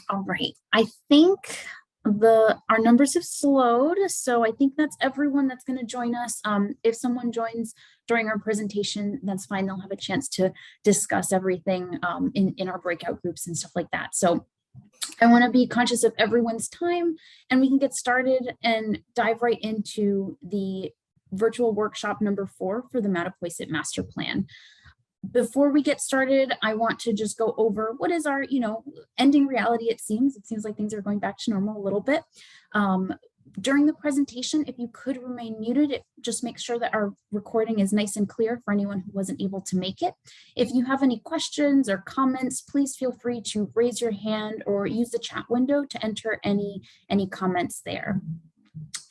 All right, I think our numbers have slowed, so I think that's everyone that's going to join us. If someone joins during our presentation, that's fine. They'll have a chance to discuss everything in our breakout groups and stuff like that. So I want to be conscious of everyone's time, and we can get started and dive right into the virtual workshop number 4 for the Mattapoisett Master Plan. Before we get started, I want to just go over what is our, ending reality. It seems like things are going back to normal a little bit. During the presentation, if you could remain muted, just make sure that our recording is nice and clear for anyone who wasn't able to make it. If you have any questions or comments, please feel free to raise your hand or use the chat window to enter any comments there.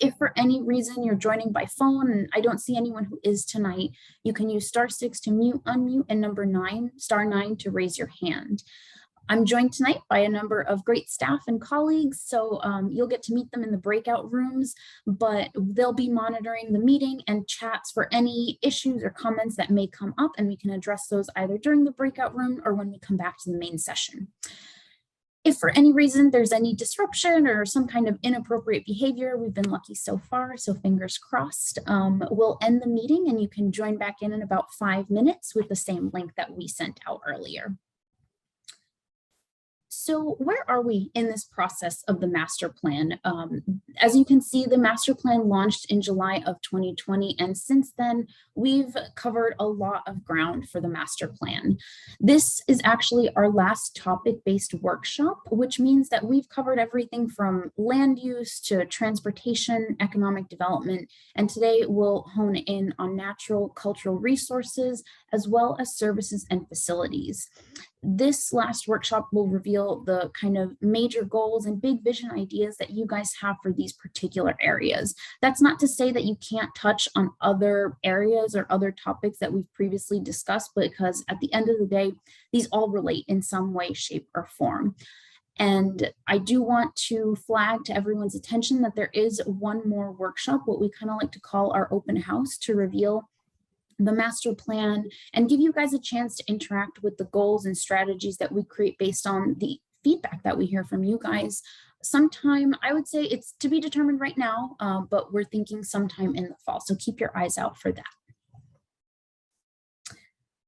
If for any reason you're joining by phone and I don't see anyone who is tonight, you can use *6 to mute, unmute, and *9 to raise your hand. I'm joined tonight by a number of great staff and colleagues, so you'll get to meet them in the breakout rooms, but they'll be monitoring the meeting and chats for any issues or comments that may come up, and we can address those either during the breakout room or when we come back to the main session. If for any reason there's any disruption or some kind of inappropriate behavior, we've been lucky so far, so fingers crossed, we'll end the meeting and you can join back in about 5 minutes with the same link that we sent out earlier. So where are we in this process of the master plan? As you can see, the master plan launched in July of 2020, and since then, we've covered a lot of ground for the master plan. This is actually our last topic-based workshop, which means that we've covered everything from land use to transportation, economic development, and today we'll hone in on natural cultural resources, as well as services and facilities. This last workshop will reveal the kind of major goals and big vision ideas that you guys have for these particular areas. That's not to say that you can't touch on other areas or other topics that we've previously discussed, because at the end of the day, these all relate in some way, shape, or form. And I do want to flag to everyone's attention that there is one more workshop, what we kind of like to call our open house, to reveal the master plan and give you guys a chance to interact with the goals and strategies that we create based on the feedback that we hear from you guys. Sometime, I would say it's to be determined right now, but we're thinking sometime in the fall. So keep your eyes out for that.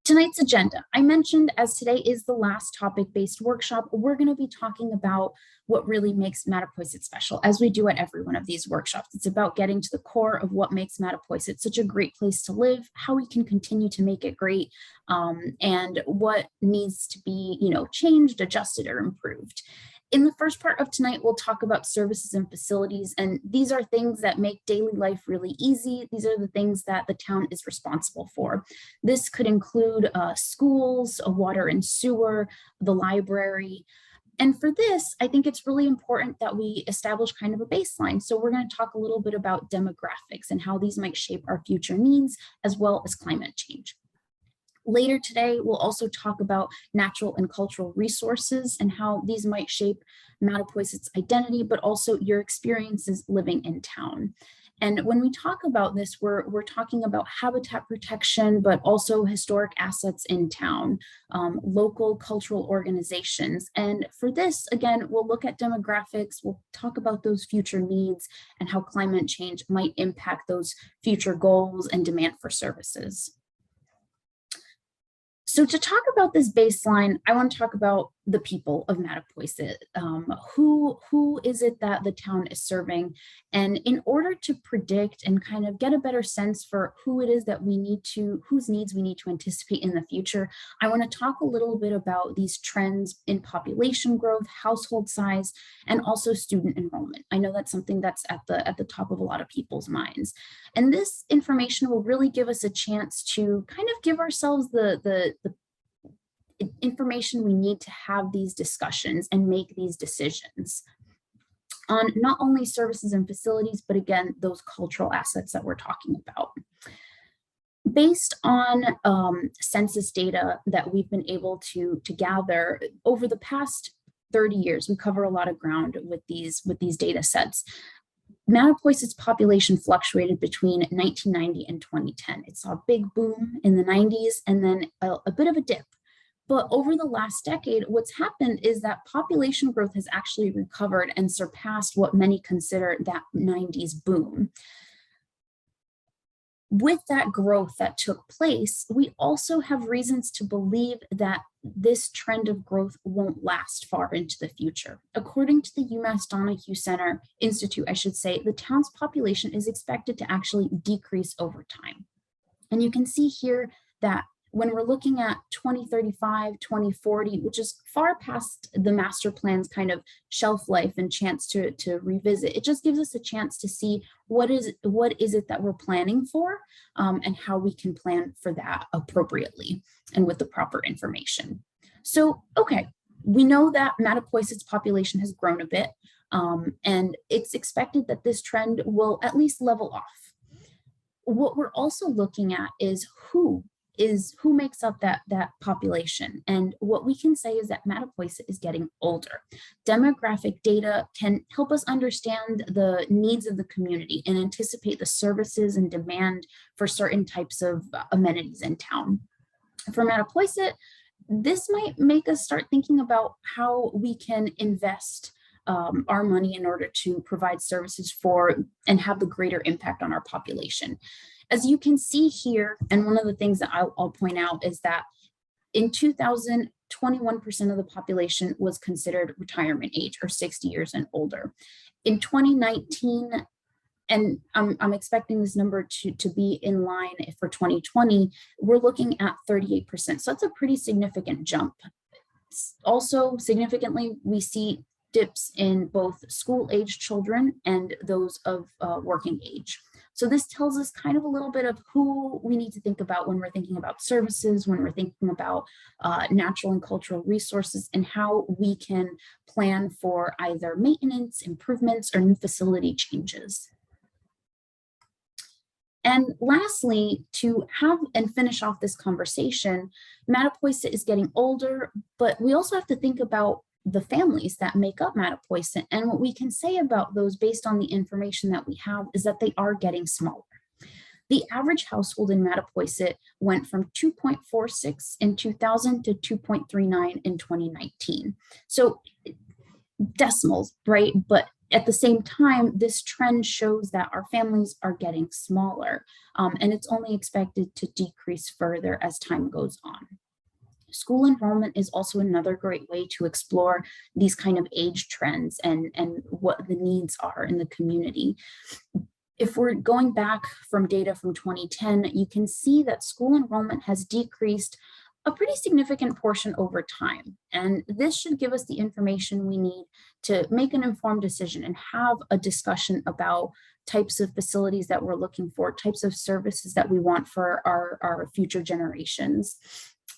Tonight's agenda, I mentioned, as today is the last topic-based workshop, we're going to be talking about what really makes Mattapoisett special, as we do at every one of these workshops. It's about getting to the core of what makes Mattapoisett such a great place to live, how we can continue to make it great, and what needs to be, changed, adjusted, or improved. In the first part of tonight, we'll talk about services and facilities, and these are things that make daily life really easy. These are the things that the town is responsible for. This could include schools, water and sewer, the library. And for this, I think it's really important that we establish kind of a baseline. So we're going to talk a little bit about demographics and how these might shape our future needs, as well as climate change. Later today, we'll also talk about natural and cultural resources and how these might shape Mattapoisett's identity, but also your experiences living in town. And when we talk about this, we're talking about habitat protection, but also historic assets in town, local cultural organizations. And for this, again, we'll look at demographics, we'll talk about those future needs and how climate change might impact those future goals and demand for services. So to talk about this baseline, I want to talk about the people of Mattapoisett. Who is it that the town is serving? And in order to predict and kind of get a better sense for who it is that whose needs we need to anticipate in the future, I want to talk a little bit about these trends in population growth, household size, and also student enrollment. I know that's something that's at the top of a lot of people's minds. And this information will really give us a chance to kind of give ourselves the information we need to have these discussions and make these decisions on not only services and facilities, but again, those cultural assets that we're talking about. Based on census data that we've been able to gather over the past 30 years, we cover a lot of ground with these data sets. Mattapoisett's population fluctuated between 1990 and 2010. It saw a big boom in the 90s and then a bit of a dip. But over the last decade, what's happened is that population growth has actually recovered and surpassed what many consider that 90s boom. With that growth that took place, we also have reasons to believe that this trend of growth won't last far into the future. According to the UMass Donahue Center Institute, I should say, the town's population is expected to actually decrease over time. And you can see here that when we're looking at 2035, 2040, which is far past the master plan's kind of shelf life and chance to revisit, it just gives us a chance to see what is it that we're planning for, and how we can plan for that appropriately and with the proper information. So, okay, we know that Mattapoisett's population has grown a bit, and it's expected that this trend will at least level off. What we're also looking at is who makes up that population. And what we can say is that Mattapoisett is getting older. Demographic data can help us understand the needs of the community and anticipate the services and demand for certain types of amenities in town. For Mattapoisett, this might make us start thinking about how we can invest our money in order to provide services for and have the greater impact on our population. As you can see here, and one of the things that I'll point out is that in 2000, 21% of the population was considered retirement age or 60 years and older. In 2019, and I'm expecting this number to be in line for 2020, we're looking at 38%. So that's a pretty significant jump. Also, significantly, we see dips in both school-age children and those of working age. So this tells us kind of a little bit of who we need to think about when we're thinking about services, when we're thinking about natural and cultural resources, and how we can plan for either maintenance, improvements, or new facility changes. And lastly, to have and finish off this conversation, Mattapoisett is getting older, but we also have to think about the families that make up Mattapoisett. And what we can say about those based on the information that we have is that they are getting smaller. The average household in Mattapoisett went from 2.46 in 2000 to 2.39 in 2019. So decimals, right? But at the same time, this trend shows that our families are getting smaller, and it's only expected to decrease further as time goes on. School enrollment is also another great way to explore these kind of age trends and what the needs are in the community. If we're going back from data from 2010, you can see that school enrollment has decreased a pretty significant portion over time. And this should give us the information we need to make an informed decision and have a discussion about types of facilities that we're looking for, types of services that we want for our future generations.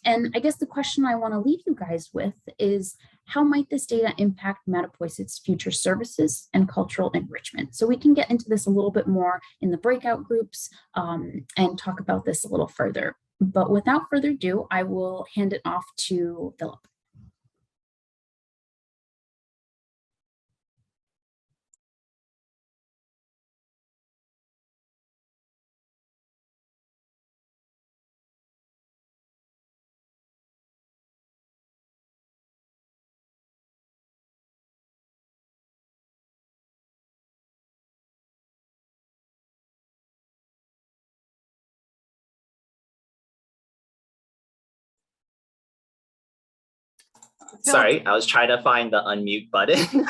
And I guess the question I want to leave you guys with is, how might this data impact Mattapoisett's future services and cultural enrichment? So we can get into this a little bit more in the breakout groups and talk about this a little further. But without further ado, I will hand it off to Philip. Sorry, I was trying to find the unmute button.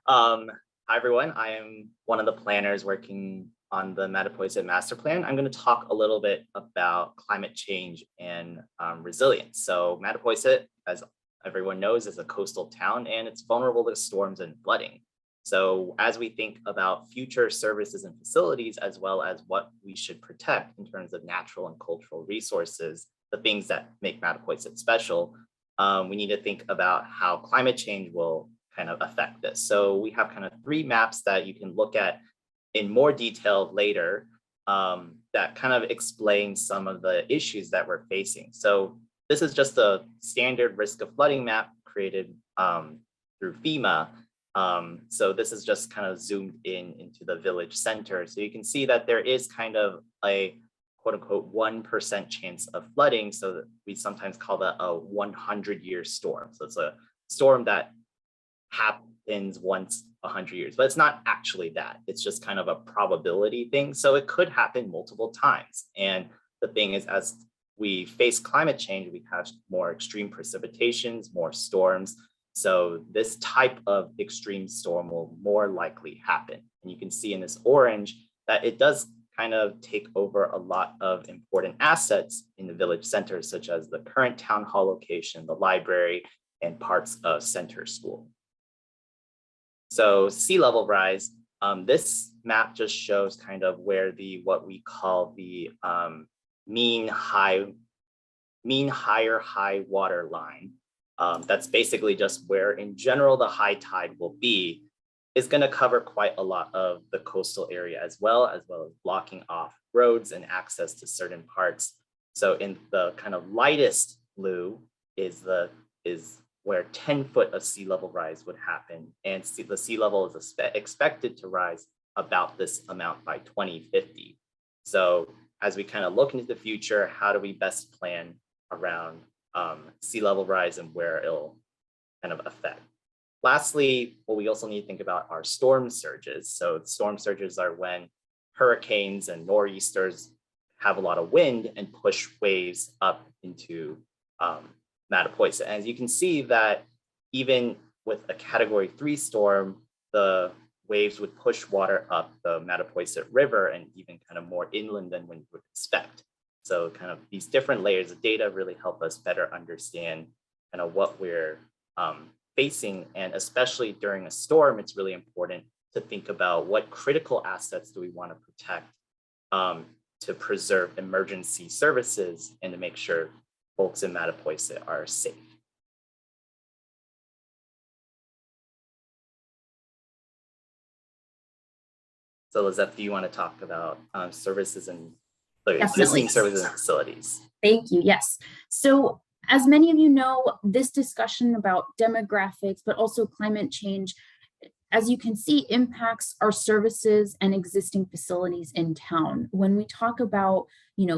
Hi, everyone. I am one of the planners working on the Mattapoisett Master Plan. I'm going to talk a little bit about climate change and resilience. So Mattapoisett, as everyone knows, is a coastal town and it's vulnerable to storms and flooding. So as we think about future services and facilities, as well as what we should protect in terms of natural and cultural resources, the things that make Mattapoisett special, we need to think about how climate change will kind of affect this. So we have kind of 3 maps that you can look at in more detail later that kind of explain some of the issues that we're facing. So this is just a standard risk of flooding map created through FEMA. So this is just kind of zoomed in into the village center. So you can see that there is kind of a quote unquote 1% chance of flooding. So that we sometimes call that a 100-year storm. So it's a storm that happens once 100 years, but it's not actually that. It's just kind of a probability thing. So it could happen multiple times. And the thing is, as we face climate change, we have more extreme precipitations, more storms. So this type of extreme storm will more likely happen. And you can see in this orange that it does kind of take over a lot of important assets in the village center, such as the current town hall location, the library, and parts of center school. So sea level rise, this map just shows kind of where what we call the mean higher high water line. That's basically just where in general the high tide will be. Is going to cover quite a lot of the coastal area as well as blocking off roads and access to certain parts. So in the kind of lightest blue is where 10 foot of sea level rise would happen. And the sea level is expected to rise about this amount by 2050. So as we kind of look into the future, how do we best plan around sea level rise and where it'll kind of affect? Lastly, what we also need to think about are storm surges. So storm surges are when hurricanes and nor'easters have a lot of wind and push waves up into Mattapoisett. And as you can see that even with a Category 3 storm, the waves would push water up the Mattapoisett River and even kind of more inland than you would expect. So kind of these different layers of data really help us better understand kind of what we're facing. And especially during a storm, it's really important to think about what critical assets do we want to protect to preserve emergency services and to make sure folks in Mattapoisett are safe. So Lizette, do you want to talk about services and existing services and facilities? Thank you. Yes. So as many of you know, this discussion about demographics, but also climate change, as you can see, impacts our services and existing facilities in town. When we talk about,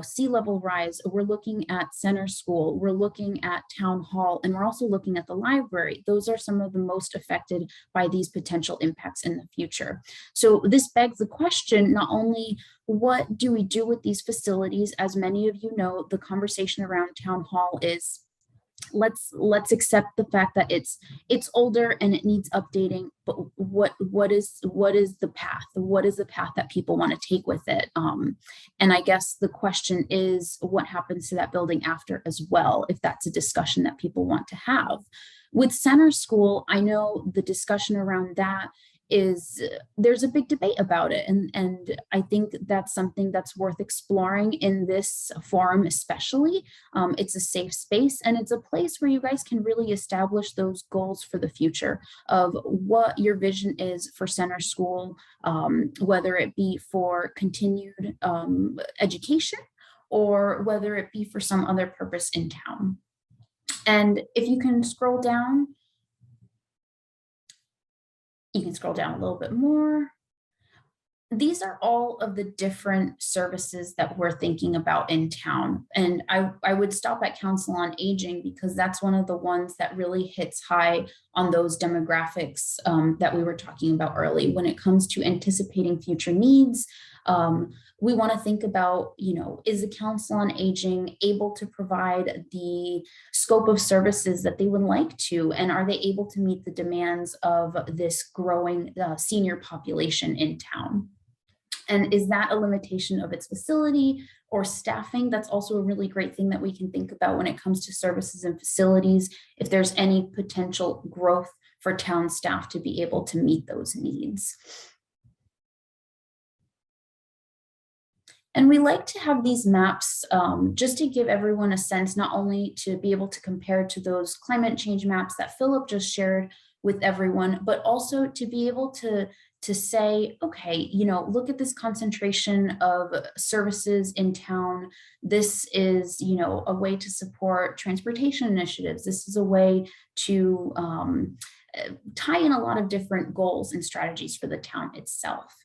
sea level rise, we're looking at center school, we're looking at town hall, and we're also looking at the library. Those are some of the most affected by these potential impacts in the future. So this begs the question, not only what do we do with these facilities? As many of you know, the conversation around town hall is let's accept the fact that it's older and it needs updating, but what is the path? What is the path that people want to take with it? And I guess the question is, what happens to that building after as well, if that's a discussion that people want to have. With center school, I know the discussion around that is there's a big debate about it. And I think that's something that's worth exploring in this forum, especially. It's a safe space and it's a place where you guys can really establish those goals for the future of what your vision is for center school, whether it be for continued education or whether it be for some other purpose in town. And if you can scroll down, you can scroll down a little bit more. These are all of the different services that we're thinking about in town. And I would stop at Council on Aging because that's one of the ones that really hits high on those demographics that we were talking about early. When it comes to anticipating future needs, we want to think about, is the Council on Aging able to provide the scope of services that they would like to, and are they able to meet the demands of this growing senior population in town? And is that a limitation of its facility or staffing? That's also a really great thing that we can think about when it comes to services and facilities, if there's any potential growth for town staff to be able to meet those needs. And we like to have these maps just to give everyone a sense, not only to be able to compare to those climate change maps that Philip just shared with everyone, but also to be able to say, okay, look at this concentration of services in town. This is, a way to support transportation initiatives. This is a way to tie in a lot of different goals and strategies for the town itself.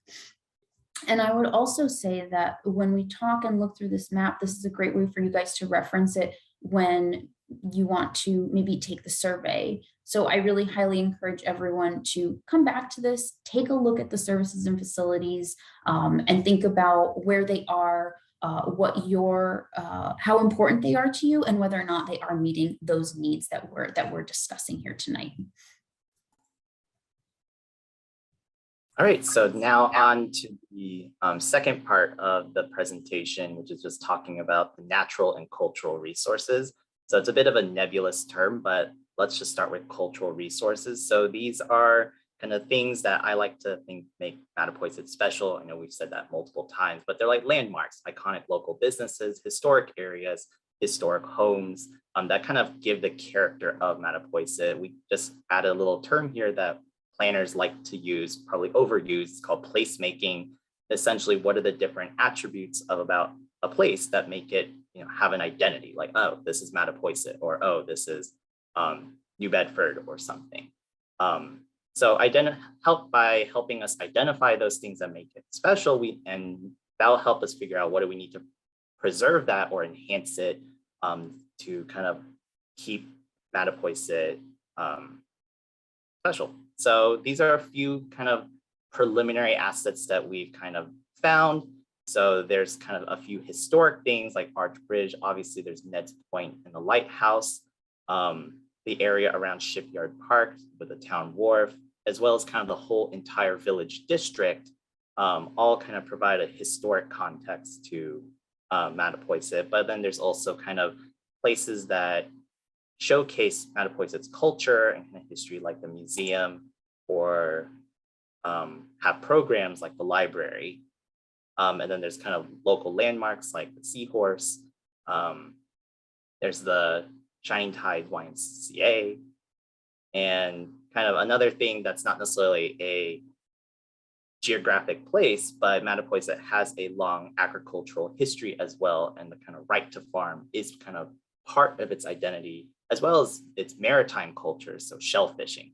And I would also say that when we talk and look through this map, this is a great way for you guys to reference it when you want to maybe take the survey. So I really highly encourage everyone to come back to this, take a look at the services and facilities, and think about where they are, how important they are to you, and whether or not they are meeting those needs that we're discussing here tonight. All right, so now on to the second part of the presentation, which is just talking about the natural and cultural resources. So it's a bit of a nebulous term, but let's just start with cultural resources. So these are kind of things that I like to think make Mattapoisett special. I know we've said that multiple times, but they're like landmarks, iconic local businesses, historic areas, historic homes that kind of give the character of Mattapoisett. We just add a little term here that planners like to use, probably overused. It's called placemaking. Essentially, what are the different attributes of about a place that make it, have an identity? Like, oh, this is Mattapoisett, or oh, this is New Bedford, or something. So help by helping us identify those things that make it special. And that'll help us figure out what do we need to preserve that or enhance it to kind of keep Mattapoisett special. So these are a few kind of preliminary assets that we've kind of found. So there's kind of a few historic things like Arch Bridge. Obviously, there's Ned's Point and the lighthouse, the area around Shipyard Park with the town wharf, as well as kind of the whole entire village district, all kind of provide a historic context to Mattapoisett. But then there's also kind of places that showcase Mattapoisett's culture and kind of history, like the museum, or have programs like the library. And then there's kind of local landmarks like the Seahorse. There's the Shining Tide YMCA. And kind of another thing that's not necessarily a geographic place, but Mattapoisett has a long agricultural history as well. And the kind of right to farm is kind of part of its identity, as well as its maritime culture, so shell fishing.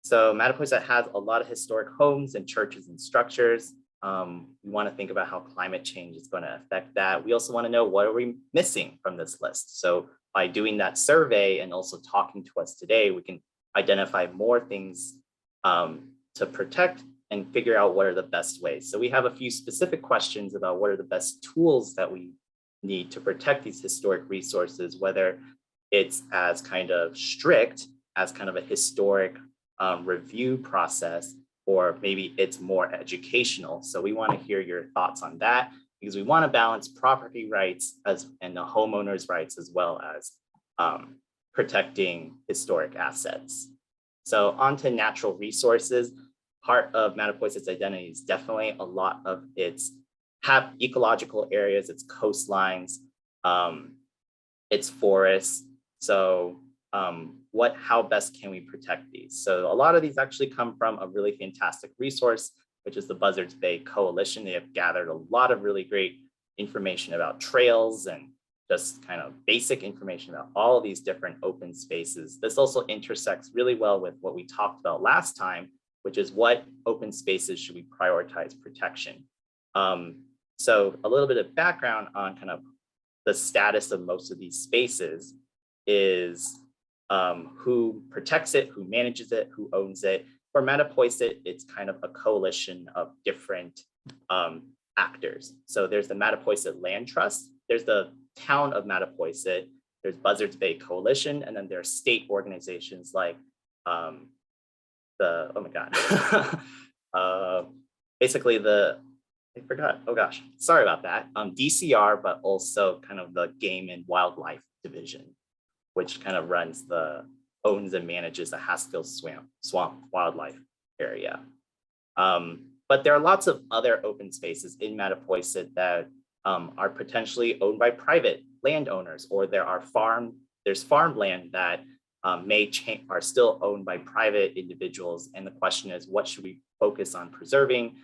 So Mattapoisett has a lot of historic homes and churches and structures. We want to think about how climate change is going to affect that. We also want to know what are we missing from this list. So by doing that survey and also talking to us today, we can identify more things to protect and figure out what are the best ways. So we have a few specific questions about what are the best tools that we need to protect these historic resources, whether it's as kind of strict as kind of a historic review process, or maybe it's more educational. So we want to hear your thoughts on that, because we want to balance property rights and the homeowners' rights, as well as protecting historic assets. So on to natural resources. Part of Mattapoisett's identity is definitely a lot of its ecological areas, its coastlines, its forests. So how best can we protect these? So a lot of these actually come from a really fantastic resource, which is the Buzzards Bay Coalition. They have gathered a lot of really great information about trails and just kind of basic information about all of these different open spaces. This also intersects really well with what we talked about last time, which is what open spaces should we prioritize protection. So a little bit of background on kind of the status of most of these spaces is who protects it, who manages it, who owns it. For Mattapoisett, it's kind of a coalition of different actors. So there's the Mattapoisett Land Trust, there's the town of Mattapoisett, there's Buzzards Bay Coalition, and then there are state organizations like basically I forgot, oh gosh, sorry about that, DCR, but also kind of the Game and Wildlife Division, which kind of owns and manages the Haskell Swamp Wildlife Area. But there are lots of other open spaces in Mattapoisett that are potentially owned by private landowners, or there's farmland that are still owned by private individuals. And the question is, what should we focus on preserving?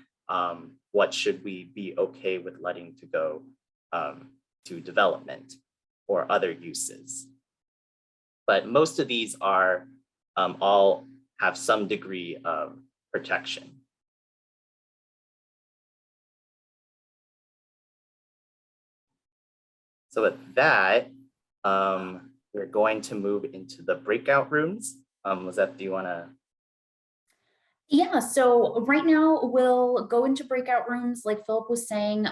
What should we be okay with letting to go to development or other uses? But most of these are all have some degree of protection. So with that, we're going to move into the breakout rooms. Lizette, do you want to? Yeah, so right now we'll go into breakout rooms, like Philip was saying.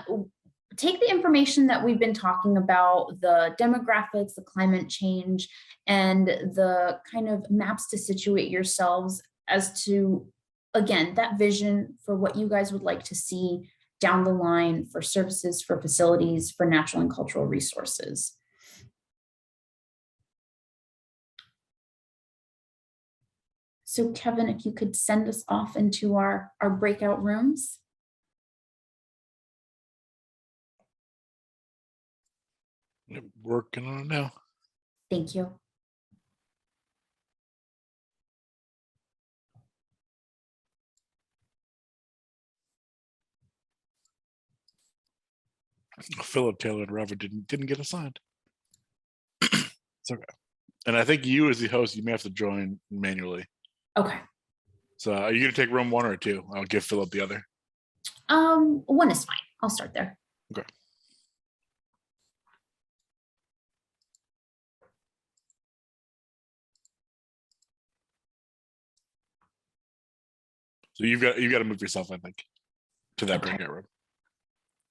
Take the information that we've been talking about, the demographics, the climate change, and the kind of maps to situate yourselves as to, again, that vision for what you guys would like to see down the line for services, for facilities, for natural and cultural resources. So Kevin, if you could send us off into our breakout rooms. Working on it now. Thank you. Philip Taylor and Robert didn't get assigned. It's okay. And I think you, as the host, you may have to join manually. Okay. So are you gonna take room 1 or 2? I'll give Philip the other. 1 is fine. I'll start there. Okay. So you've got to move yourself, I think, to that breakout room.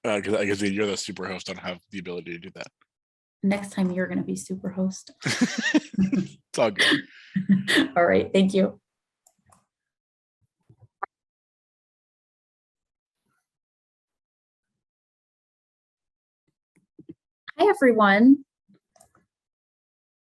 Because I guess you're the super host. I don't have the ability to do that. Next time you're going to be super host. It's all good. All right. Thank you. Hi, everyone.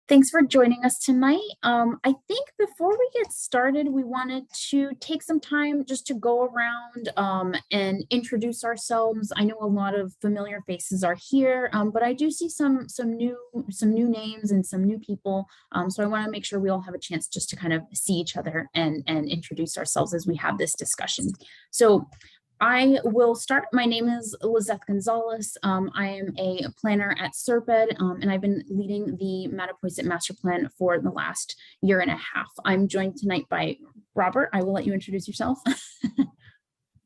Thanks for joining us tonight. I think before we get started, we wanted to take some time just to go around and introduce ourselves. I know a lot of familiar faces are here, but I do see some new names and some new people. So I want to make sure we all have a chance just to kind of see each other and introduce ourselves as we have this discussion. So I will start. My name is Lizette Gonzalez. I am a planner at SERPED, and I've been leading the Mattapoisett Master Plan for the last 1.5 years. I'm joined tonight by Robert. I will let you introduce yourself.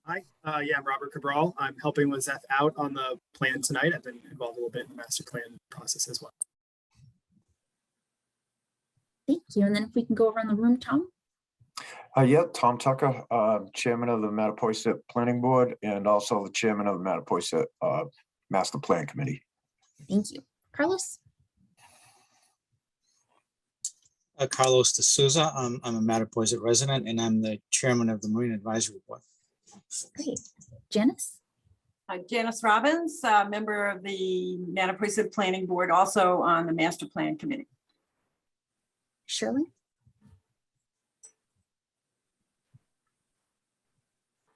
Hi, yeah, I'm Robert Cabral. I'm helping Lizette out on the plan tonight. I've been involved a little bit in the master plan process as well. Thank you. And then if we can go around the room, Tom. Yeah, Tom Tucker, Chairman of the Mattapoisett Planning Board and also the Chairman of the Mattapoisett Master Plan Committee. Thank you. Carlos? Carlos D'Souza. I'm a Mattapoisett resident and I'm the Chairman of the Marine Advisory Board. Great. Janice? Janice Robbins, member of the Mattapoisett Planning Board, also on the Master Plan Committee. Shirley?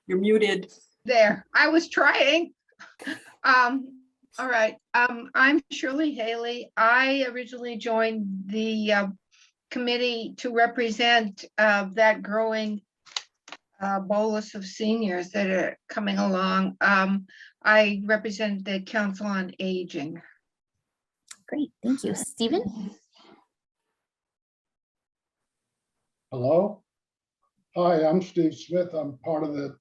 You're muted. There, I was trying. All right, I'm Shirley Haley. I originally joined the committee to represent that growing bolus of seniors that are coming along. I represent the Council on Aging. Great, thank you. Stephen? Hello. Hi, I'm Steve Smith. I'm part of the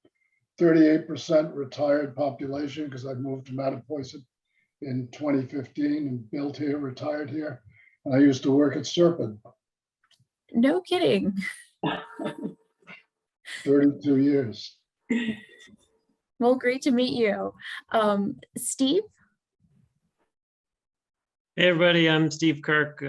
38% retired population because I moved to Mattapoisett in 2015 and built here, retired here. And I used to work at SERPED. No kidding. 32 years. Well, great to meet you. Steve? Hey everybody, I'm Steve Kirk,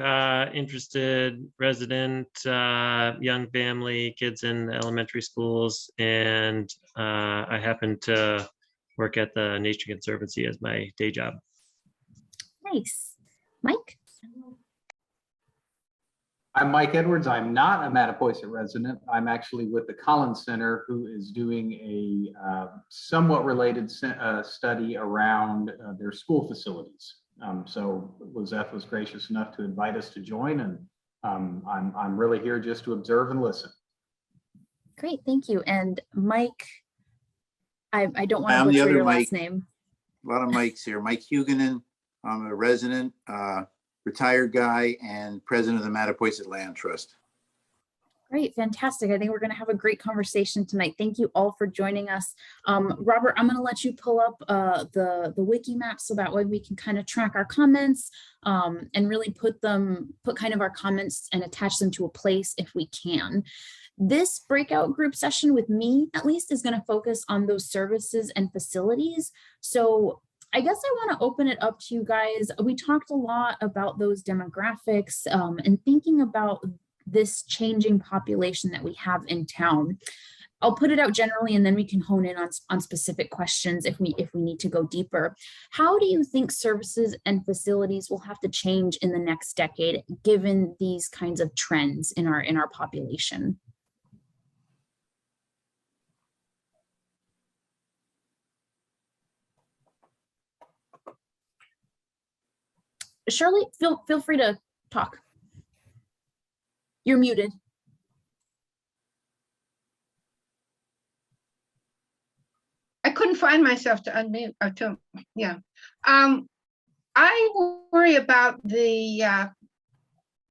interested resident, young family, kids in elementary schools, and I happen to work at the Nature Conservancy as my day job. Nice. Mike? I'm Mike Edwards. I'm not a Mattapoisett resident. I'm actually with the Collins Center, who is doing a somewhat related study around their school facilities. So Lizette was gracious enough to invite us to join, and I'm really here just to observe and listen. Great, thank you. And Mike, I don't want to butcher your last name. A lot of Mikes here. Mike Huguenin. I'm a resident, retired guy, and president of the Mattapoisett Land Trust. Great, fantastic. I think we're going to have a great conversation tonight. Thank you all for joining us. Robert, I'm going to let you pull up the wiki map so that way we can kind of track our comments and really put kind of our comments and attach them to a place if we can. This breakout group session with me, at least, is going to focus on those services and facilities. So I guess I want to open it up to you guys. We talked a lot about those demographics and thinking about this changing population that we have in town. I'll put it out generally and then we can hone in on specific questions if we need to go deeper. How do you think services and facilities will have to change in the next decade given these kinds of trends in our population? Shirley, feel free to talk. You're muted. I couldn't find myself to unmute. I worry about the I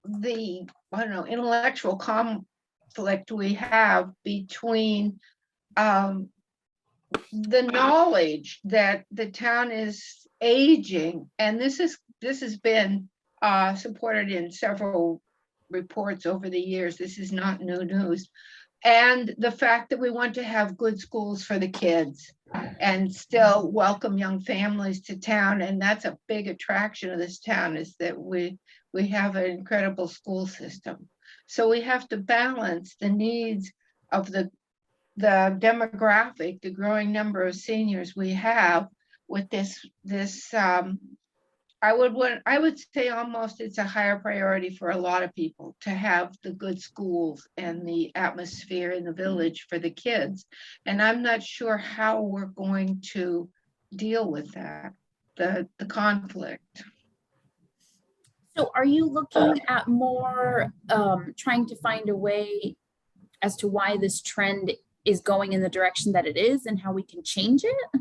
don't know, intellectual conflict we have between the knowledge that the town is aging, and this has been supported in several reports over the years. This is not new news. And the fact that we want to have good schools for the kids and still welcome young families to town. And that's a big attraction of this town, is that we have an incredible school system. So we have to balance the needs of the demographic, the growing number of seniors we have with this I would say almost it's a higher priority for a lot of people to have the good schools and the atmosphere in the village for the kids. And I'm not sure how we're going to deal with that, the conflict. So are you looking at more trying to find a way as to why this trend is going in the direction that it is and how we can change it?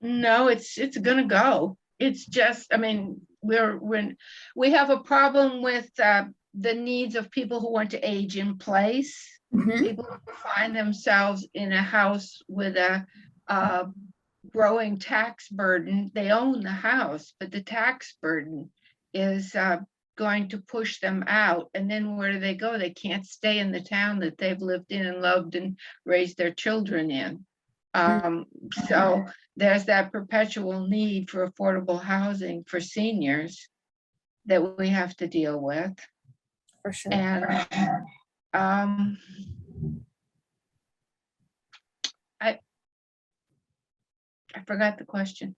No, it's gonna go. It's just, I mean, we have a problem with the needs of people who want to age in place. Mm-hmm. People who find themselves in a house with a growing tax burden. They own the house, but the tax burden is going to push them out. And then where do they go? They can't stay in the town that they've lived in and loved and raised their children in. So there's that perpetual need for affordable housing for seniors that we have to deal with. For sure. And I forgot the question.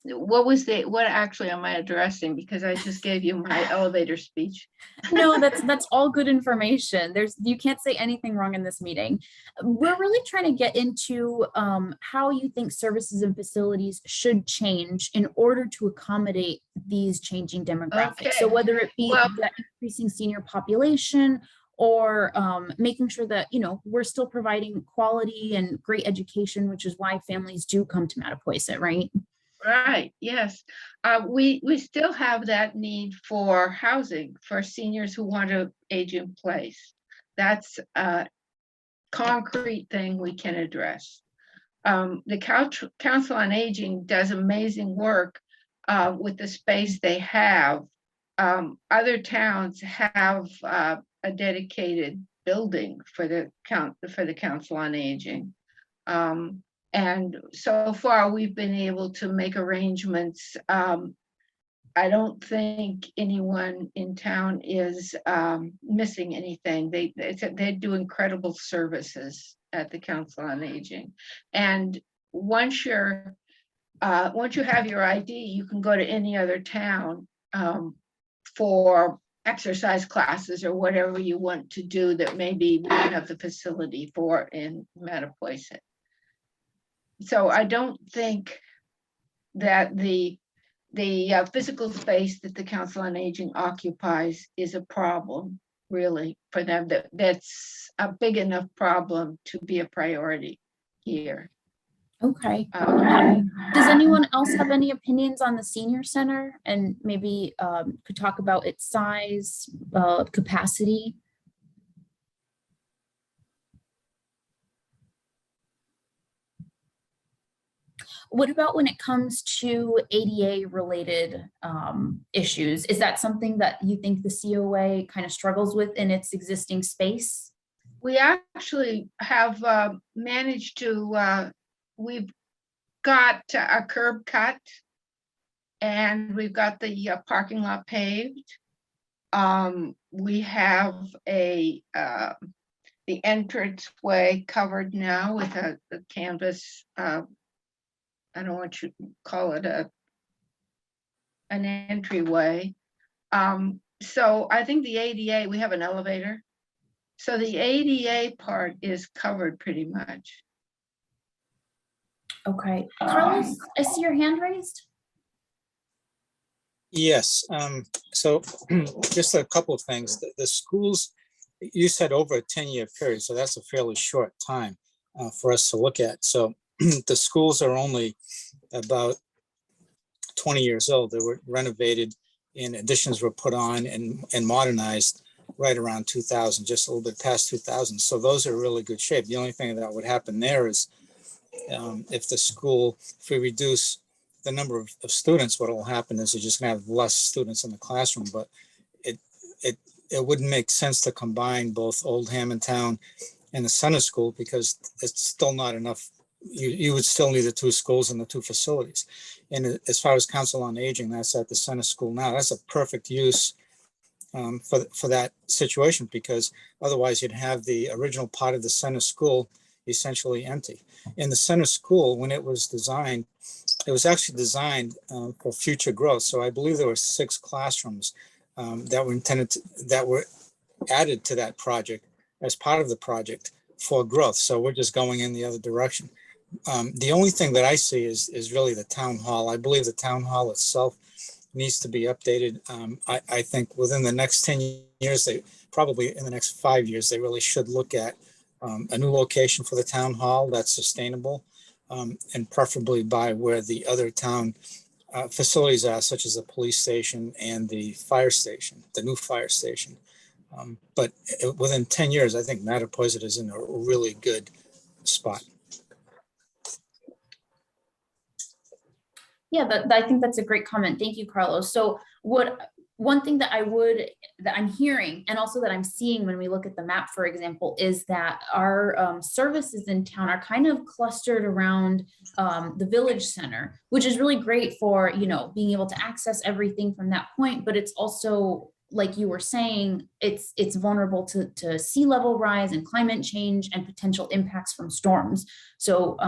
What actually am I addressing? Because I just gave you my elevator speech. No, that's all good information. You can't say anything wrong in this meeting. We're really trying to get into how you think services and facilities should change in order to accommodate these changing demographics. Okay. So whether it be the increasing senior population or making sure that, we're still providing quality and great education, which is why families do come to Mattapoisett, right? Right, yes. We still have that need for housing for seniors who want to age in place. That's a concrete thing we can address. The Council on Aging does amazing work with the space they have. Other towns have a dedicated building for the Council on Aging. And so far, we've been able to make arrangements. I don't think anyone in town is missing anything. They do incredible services at the Council on Aging. And once you have your ID, you can go to any other town for exercise classes or whatever you want to do that maybe we don't have the facility for in Mattapoisett. So I don't think that the physical space that the Council on Aging occupies is a problem, really, for them. That's a big enough problem to be a priority here. Okay. Does anyone else have any opinions on the senior center and maybe could talk about its size, capacity? What about when it comes to ADA related issues? Is that something that you think the COA kind of struggles with in its existing space? We actually have managed to, we've got a curb cut and we've got the parking lot paved. We have the entranceway covered now with a canvas, I don't know what you call it, an entryway. So I think the ADA, we have an elevator. So the ADA part is covered pretty much. Okay. Carlos, I see your hand raised. Yes, so just a couple of things. The schools, you said over a 10-year period, so that's a fairly short time for us to look at. So the schools are only about 20 years old. They were renovated and additions were put on and modernized right around 2000, just a little bit past 2000. So those are really good shape. The only thing that would happen there is if the school, if we reduce the number of students, what will happen is you're just gonna have less students in the classroom, but it wouldn't make sense to combine both Old Hammondtown and the center school because it's still not enough. You would still need the two schools and the two facilities. And as far as Council on Aging, that's at the center school now. That's a perfect use for that situation, because otherwise you'd have the original part of the center school essentially empty. In the center school, when it was designed, it was actually designed for future growth. So I believe there were 6 classrooms that were intended to, that were added to that project as part of the project for growth. So we're just going in the other direction. The only thing that I see is really the town hall. I believe the town hall itself needs to be updated. I think within the next 10 years, they probably in the next 5 years, they really should look at a new location for the town hall that's sustainable, and preferably by where the other town facilities are, such as the police station and the fire station, the new fire station. But within 10 years, I think Mattapoisett is in a really good spot. Yeah, I think that's a great comment. Thank you, Carlos. So one thing that I'm hearing and also that I'm seeing when we look at the map, for example, is that our services in town are kind of clustered around the village center, which is really great for, being able to access everything from that point. But it's also, like you were saying, it's vulnerable to sea level rise and climate change and potential impacts from storms. So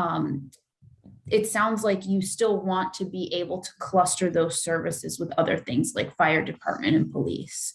it sounds like you still want to be able to cluster those services with other things like fire department and police.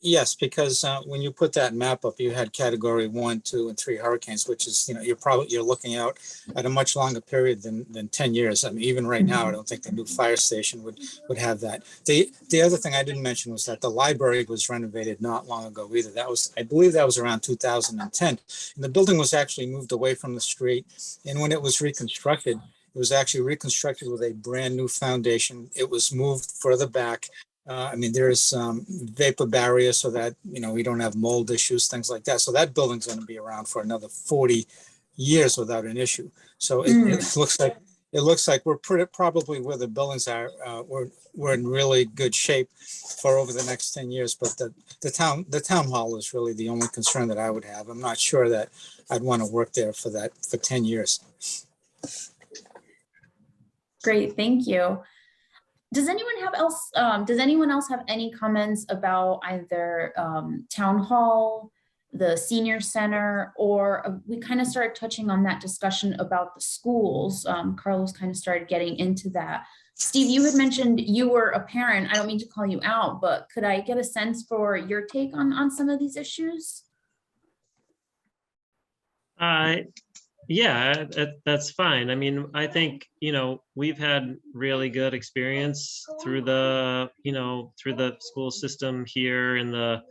Yes, because when you put that map up, you had category 1, 2, and 3 hurricanes, which is, you're looking out at a much longer period than 10 years. I mean, even right now, I don't think the new fire station would have that. The other thing I didn't mention was that the library was renovated not long ago either. I believe that was around 2010. And the building was actually moved away from the street. And when it was reconstructed, it was actually reconstructed with a brand new foundation. It was moved further back. There is vapor barrier so that, we don't have mold issues, things like that. So that building's going to be around for another 40 years without an issue. So it looks like we're probably where the buildings are. We're in really good shape for over the next 10 years. But the town hall is really the only concern that I would have. I'm not sure that I'd want to work there for 10 years. Great, thank you. Does anyone else have any comments about either town hall, the senior center, or we kind of started touching on that discussion about the schools. Carlos kind of started getting into that. Steve, you had mentioned you were a parent. I don't mean to call you out, but could I get a sense for your take on some of these issues? Yeah, that's fine. I mean, I think, we've had really good experience through the school system here in the,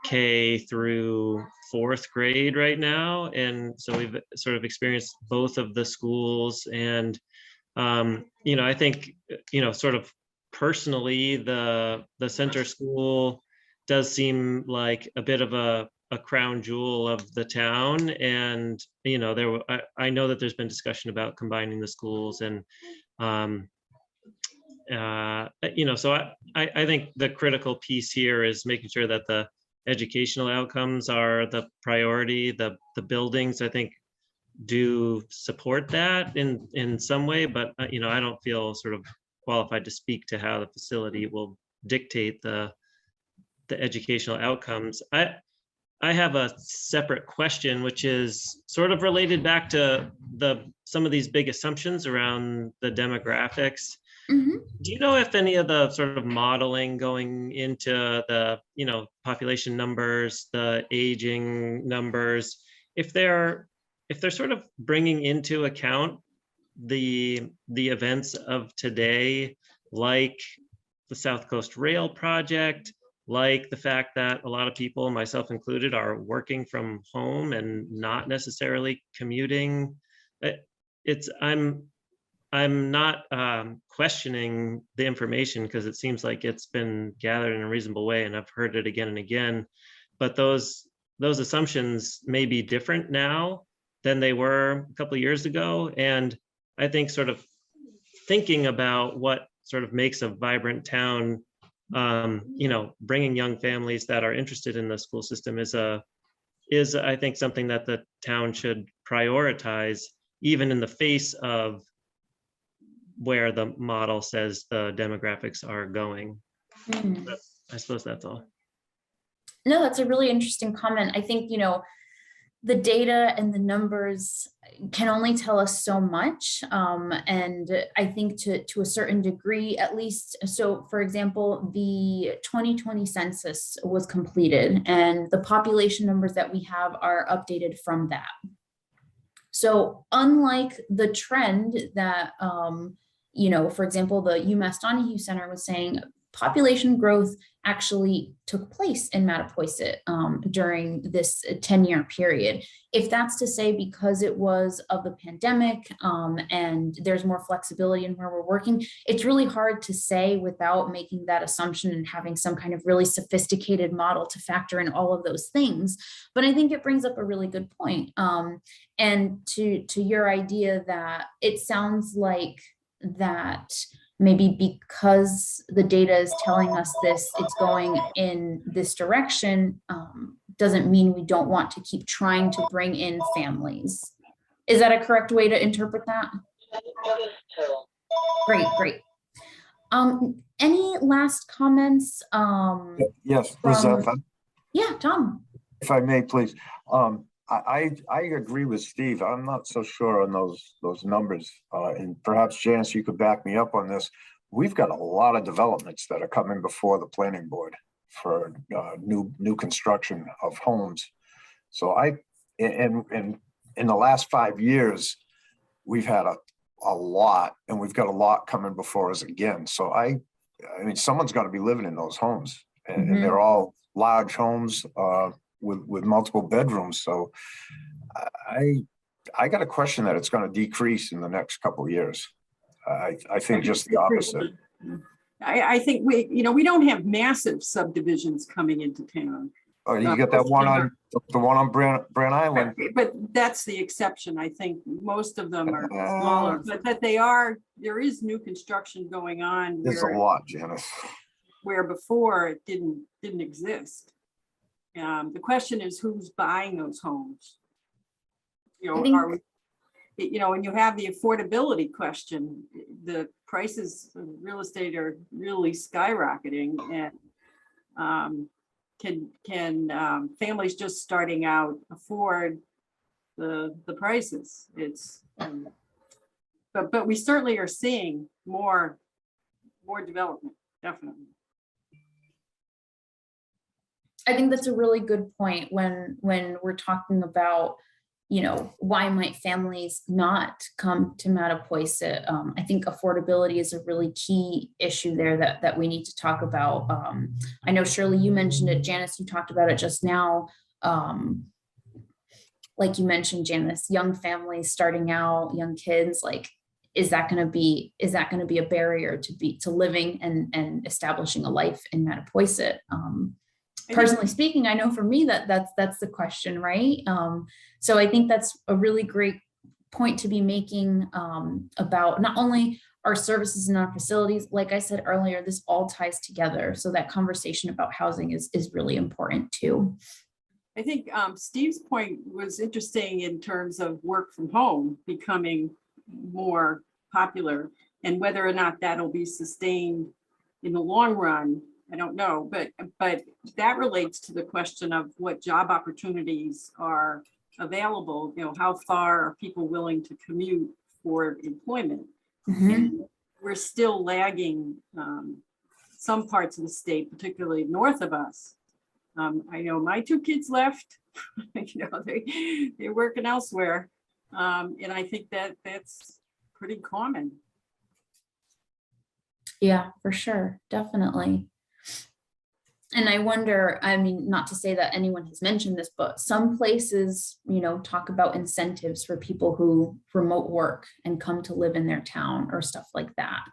K through 4th grade right now. And so we've sort of experienced both of the schools. And, I think, sort of personally, the center school does seem like a bit of a crown jewel of the town. And, I know that there's been discussion about combining the schools, and, so I think the critical piece here is making sure that the educational outcomes are the priority. The buildings, I think, do support that in some way, but I don't feel sort of qualified to speak to how the facility will dictate the educational outcomes. I have a separate question, which is sort of related back to some of these big assumptions around the demographics. Mhm. Do you know if any of the sort of modeling going into the, population numbers, the aging numbers, if they're sort of bringing into account the events of today, like the South Coast Rail project, like the fact that a lot of people, myself included, are working from home and not necessarily commuting? I'm not questioning the information, because it seems like it's been gathered in a reasonable way, and I've heard it again and again. But those assumptions may be different now than they were a couple of years ago. And I think sort of thinking about what sort of makes a vibrant town, bringing young families that are interested in the school system is I think something that the town should prioritize, even in the face of where the model says the demographics are going. I suppose that's all. No, that's a really interesting comment. I think, the data and the numbers can only tell us so much. And I think to a certain degree, at least, so for example, the 2020 census was completed, and the population numbers that we have are updated from that. So unlike the trend that, for example, the UMass Donahue Center was saying, population growth actually took place in Mattapoisett during this 10-year period. If that's to say because it was of the pandemic and there's more flexibility in where we're working, it's really hard to say without making that assumption and having some kind of really sophisticated model to factor in all of those things. But I think it brings up a really good point. And to your idea that it sounds like that maybe because the data is telling us this, it's going in this direction, doesn't mean we don't want to keep trying to bring in families. Is that a correct way to interpret that? Great. Any last comments? Yes, from- Lizette, Yeah, Tom. if I may, please. I agree with Steve. I'm not so sure on those numbers. And perhaps Janice, you could back me up on this. We've got a lot of developments that are coming before the planning board for new construction of homes. So in the last 5 years, we've had a lot, and we've got a lot coming before us again. So I mean, someone's got to be living in those homes, and they're all large homes with multiple bedrooms. So I got a question that it's going to decrease in the next couple of years. I think just the opposite. I think we don't have massive subdivisions coming into town. Oh, you got that one on the one on Brand Island. But that's the exception. I think most of them are smaller, but that there is new construction going on. There's a lot, Janice. Where before it didn't exist. The question is, who's buying those homes? And you have the affordability question. The prices of real estate are really skyrocketing, and can families just starting out afford the prices? It's but we certainly are seeing more development, definitely. I think that's a really good point when we're talking about you know, why might families not come to Mattapoisett? I think affordability is a really key issue there that we need to talk about. I know, Shirley, you mentioned it. Janice, you talked about it just now. Like you mentioned, Janice, young families starting out, young kids, like, is that going to be a barrier to living and establishing a life in Mattapoisett? Personally speaking, I know for me that's the question, right? So I think that's a really great point to be making about not only our services and our facilities. Like I said earlier, this all ties together. So that conversation about housing is really important too. I think Steve's point was interesting in terms of work from home becoming more popular, and whether or not that'll be sustained in the long run, I don't know, but that relates to the question of what job opportunities are available. You know, how far are people willing to commute for employment? Mm-hmm. And we're still lagging some parts of the state, particularly north of us. I know my two kids left. You know, they're working elsewhere, and I think that's pretty common. Yeah, for sure, definitely. And I wonder, I mean, not to say that anyone has mentioned this, but some places, you know, talk about incentives for people who remote work and come to live in their town or stuff like that.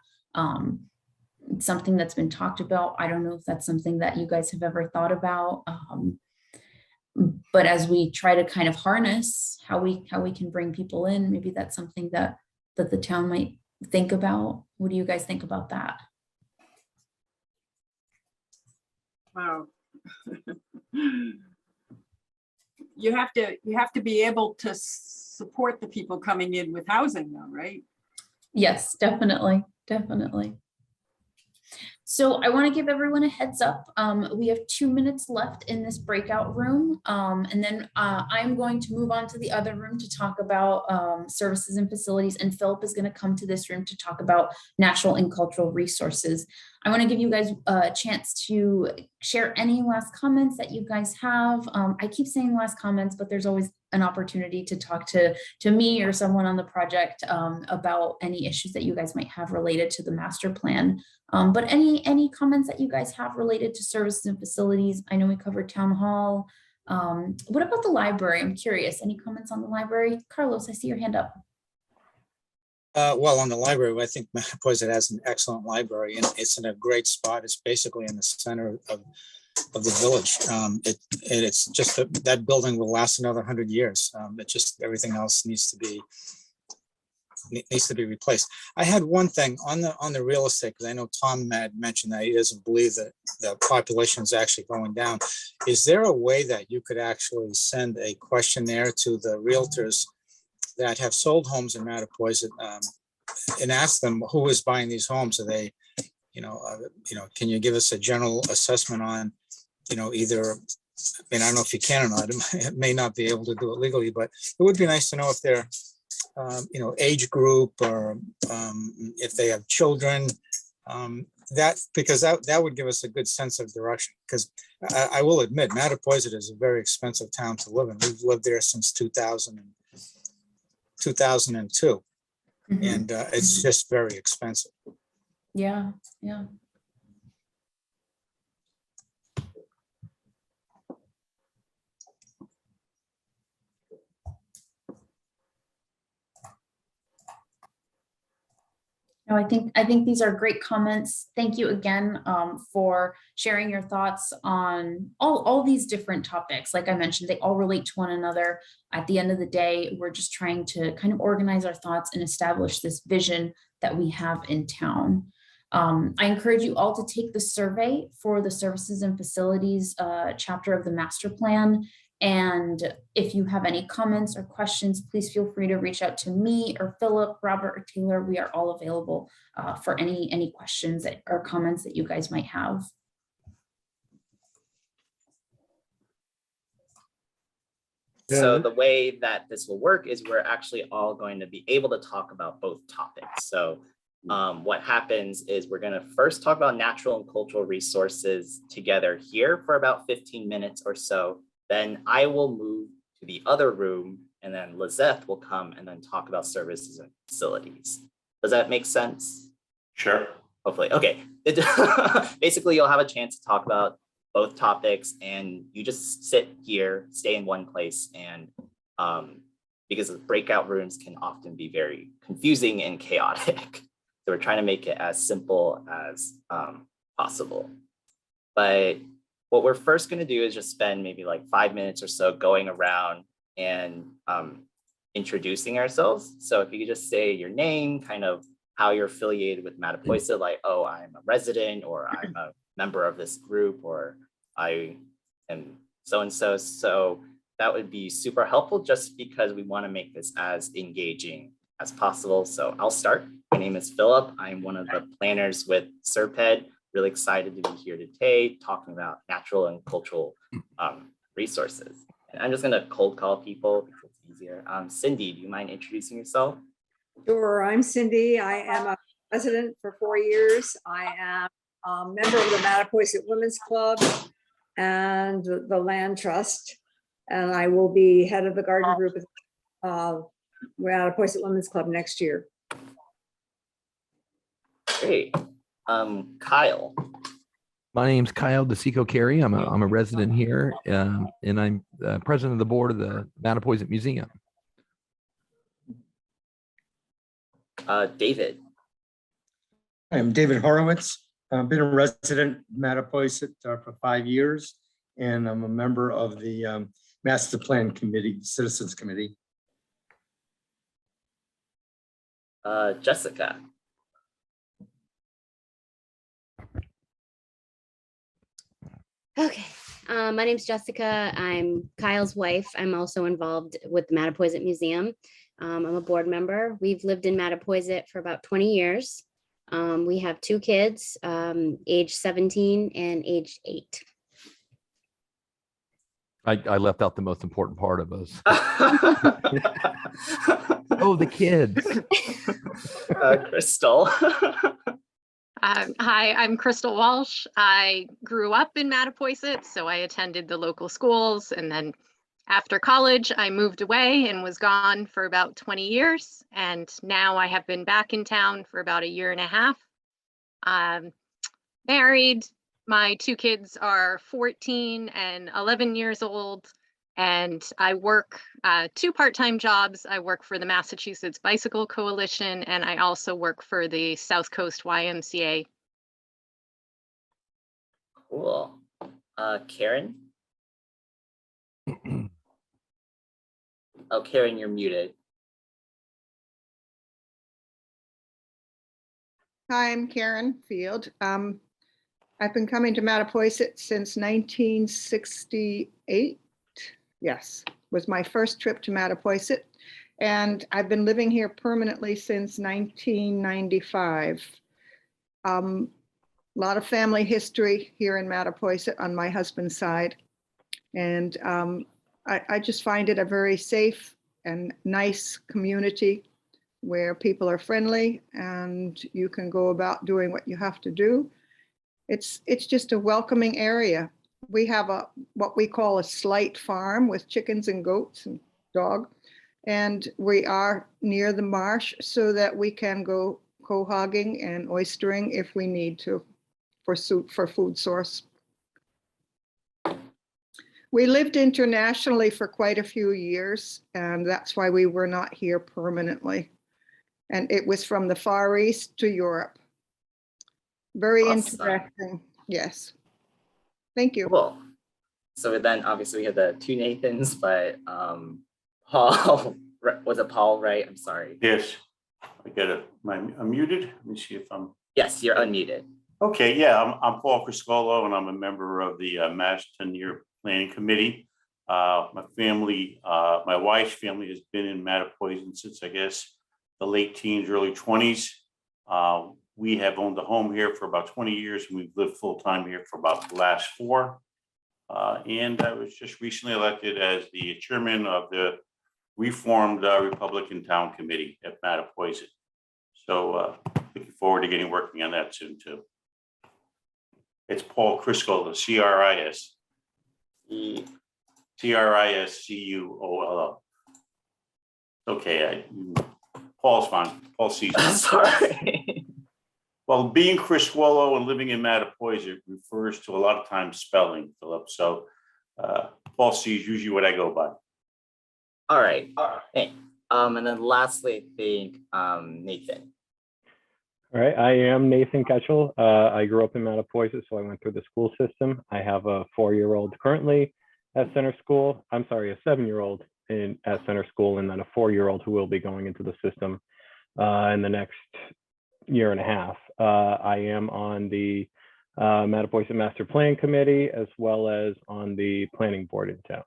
It's something that's been talked about. I don't know if that's something that you guys have ever thought about. But as we try to kind of harness how we can bring people in, maybe that's something that the town might think about. What do you guys think about that? Wow. You have to be able to support the people coming in with housing though, right? Yes, definitely. So I want to give everyone a heads up. We have 2 minutes left in this breakout room. And then I'm going to move on to the other room to talk about services and facilities. And Philip is going to come to this room to talk about natural and cultural resources. I want to give you guys a chance to share any last comments that you guys have. I keep saying last comments, but there's always an opportunity to talk to me or someone on the project about any issues that you guys might have related to the master plan. But any comments that you guys have related to services and facilities? I know we covered town hall. What about the library? I'm curious. Any comments on the library? Carlos, I see your hand up. Well, on the library, I think Mattapoisett has an excellent library, and it's in a great spot. It's basically in the center of the village. It's just that building will last another 100 years. It just, everything else needs to be replaced. I had one thing on the real estate, because I know Tom had mentioned that he doesn't believe that the population is actually going down. Is there a way that you could actually send a questionnaire to the realtors that have sold homes in Mattapoisett and ask them who is buying these homes? Are they, can you give us a general assessment on, either, I mean, I don't know if you can or not, it may not be able to do it legally, but it would be nice to know if they're, age group, or if they have children, because that would give us a good sense of direction. Because I will admit, Mattapoisett is a very expensive town to live in. We've lived there since 2002, Mm-hmm. and it's just very expensive. Yeah. No, I think these are great comments. Thank you again for sharing your thoughts on all these different topics. Like I mentioned, they all relate to one another. At the end of the day, we're just trying to kind of organize our thoughts and establish this vision that we have in town. I encourage you all to take the survey for the services and facilities chapter of the master plan. And if you have any comments or questions, please feel free to reach out to me or Philip, Robert, or Taylor. We are all available for any questions or comments that you guys might have. So the way that this will work is we're actually all going to be able to talk about both topics. So what happens is we're going to first talk about natural and cultural resources together here for about 15 minutes or so. Then I will move to the other room and then Lizeth will come and then talk about services and facilities. Does that make sense? Sure. Hopefully. Okay. Basically, you'll have a chance to talk about both topics, and you just sit here, stay in one place, and because the breakout rooms can often be very confusing and chaotic. So we're trying to make it as simple as possible. But what we're first going to do is just spend maybe like 5 minutes or so going around and introducing ourselves. So if you could just say your name, kind of how you're affiliated with Mattapoisett, like, oh, I'm a resident, or I'm a member of this group, or I am so-and-so. So that would be super helpful just because we want to make this as engaging as possible. So I'll start. My name is Philip. I'm one of the planners with SERPED. Really excited to be here today talking about natural and cultural resources. And I'm just going to cold call people because it's easier. Cindy, do you mind introducing yourself? Sure, I'm Cindy. I am a resident for 4 years. I am a member of the Mattapoisett Women's Club and the Land Trust. And I will be head of the garden group at Mattapoisett Women's Club next year. Great. Kyle. My name's Kyle DeSico Carey. I'm a resident here, and I'm president of the board of the Mattapoisett Museum. David. I'm David Horowitz. I've been a resident of Mattapoisett for 5 years, and I'm a member of the Master Plan Committee, Citizens Committee. Jessica. Okay, my name's Jessica. I'm Kyle's wife. I'm also involved with the Mattapoisett Museum. I'm a board member. We've lived in Mattapoisett for about 20 years. We have 2 kids, age 17 and age 8. I left out the most important part of us. Oh, the kids. Crystal. Hi, I'm Crystal Walsh. I grew up in Mattapoisett, so I attended the local schools, and then after college, I moved away and was gone for about 20 years, and now I have been back in town for about 1.5 years. Married. My 2 kids are 14 and 11 years old, and I work 2 part-time jobs. I work for the Massachusetts Bicycle Coalition, and I also work for the South Coast YMCA. Cool. Karen? Oh, Karen, you're muted. Hi, I'm Karen Field. I've been coming to Mattapoisett since 1968. Yes, was my first trip to Mattapoisett. And I've been living here permanently since 1995. A lot of family history here in Mattapoisett on my husband's side. And I just find it a very safe and nice community where people are friendly and you can go about doing what you have to do. It's just a welcoming area. We have what we call a slight farm with chickens and goats and dog. And we are near the marsh so that we can go quahogging and oystering if we need to for food source. We lived internationally for quite a few years, and that's why we were not here permanently. And it was from the Far East to Europe. Very interesting. Yes. Thank you. Cool. So then obviously we have the 2 Nathans, but Paul, was it Paul, right? I'm sorry. Yes. I get it. I'm muted. Let me see if I'm. Yes, you're unmuted. Okay, yeah, I'm Paul Crisco, and I'm a member of the Master 10-year Planning Committee. My family, my wife's family has been in Mattapoisett since, I guess, the late teens, early 20s. We have owned a home here for about 20 years, and we've lived full-time here for about the last 4. And I was just recently elected as the chairman of the reformed Republican Town Committee at Mattapoisett. So looking forward to working on that soon too. It's Paul Crisco, the CRISCUOLL. Okay, Paul's fine. Paul sees me. Sorry. Well, being Crisco and living in Mattapoisett refers to a lot of times spelling, Philip. So Paul C is usually what I go by. All right. Hey, and then lastly, I think Nathan. All right, I am Nathan Ketchel. I grew up in Mattapoisett, so I went through the school system. I have a 4-year-old currently at center school. I'm sorry, a 7-year-old at center school, and then a 4-year-old who will be going into the system in the next year and a half. I am on the Mattapoisett Master Plan Committee, as well as on the planning board in town.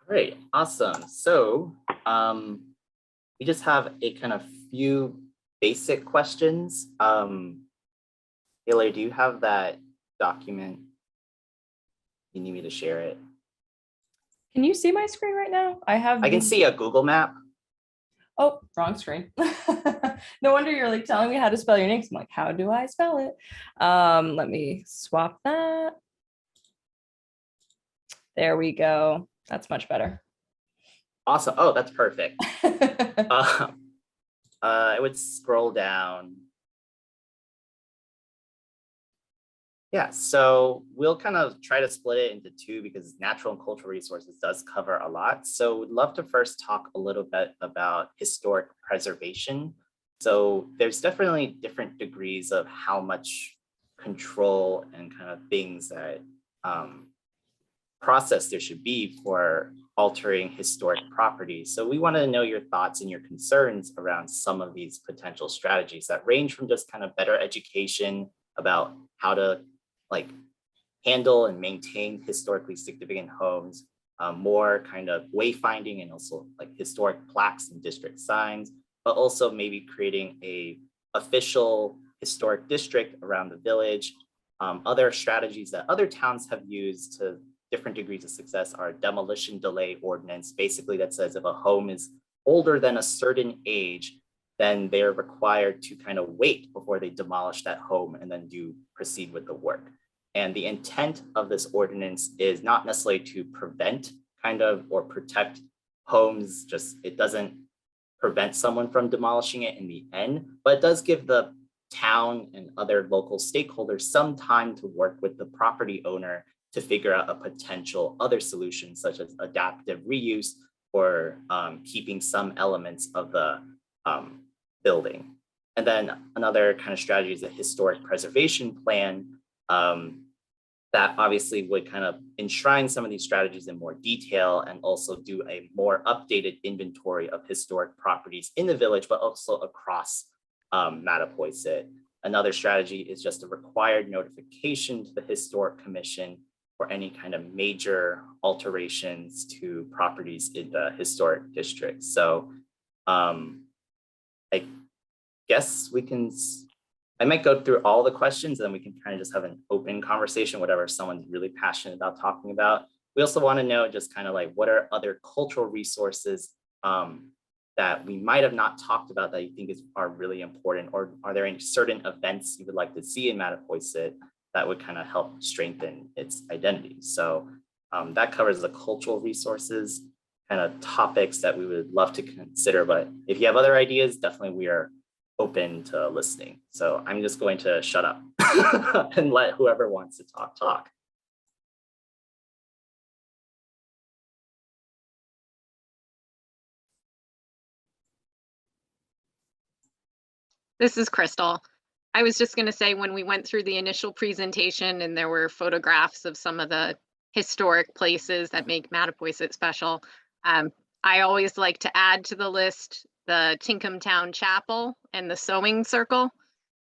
Great, awesome. So we just have a kind of few basic questions. Hillary, do you have that document? You need me to share it? Can you see my screen right now? I can see a Google map. Oh, wrong screen. No wonder you're like telling me how to spell your name. I'm like, how do I spell it? Let me swap that. There we go. That's much better. Awesome. Oh, that's perfect. I would scroll down. Yeah, so we'll kind of try to split it into two because natural and cultural resources does cover a lot. So we'd love to first talk a little bit about historic preservation. So there's definitely different degrees of how much control and kind of things that process there should be for altering historic properties. So we want to know your thoughts and your concerns around some of these potential strategies that range from just kind of better education about how to like handle and maintain historically significant homes, more kind of wayfinding and also like historic plaques and district signs, but also maybe creating a official historic district around the village. Other strategies that other towns have used to different degrees of success are demolition delay ordinance. Basically, that says if a home is older than a certain age, then they're required to kind of wait before they demolish that home and then proceed with the work. And the intent of this ordinance is not necessarily to prevent kind of or protect homes, just it doesn't prevent someone from demolishing it in the end, but it does give the town and other local stakeholders some time to work with the property owner to figure out a potential other solution, such as adaptive reuse or keeping some elements of the building. And then another kind of strategy is a historic preservation plan that obviously would kind of enshrine some of these strategies in more detail and also do a more updated inventory of historic properties in the village, but also across Mattapoisett. Another strategy is just a required notification to the Historic Commission for any kind of major alterations to properties in the historic district. So I guess I might go through all the questions and then we can kind of just have an open conversation, whatever someone's really passionate about talking about. We also want to know just kind of like what are other cultural resources that we might have not talked about that you think are really important, or are there any certain events you would like to see in Mattapoisett that would kind of help strengthen its identity? So that covers the cultural resources kind of topics that we would love to consider. But if you have other ideas, definitely we are open to listening. So I'm just going to shut up and let whoever wants to talk. This is Crystal. I was just going to say, when we went through the initial presentation and there were photographs of some of the historic places that make Mattapoisett special, I always like to add to the list the Tinkham Town Chapel and the Sewing Circle.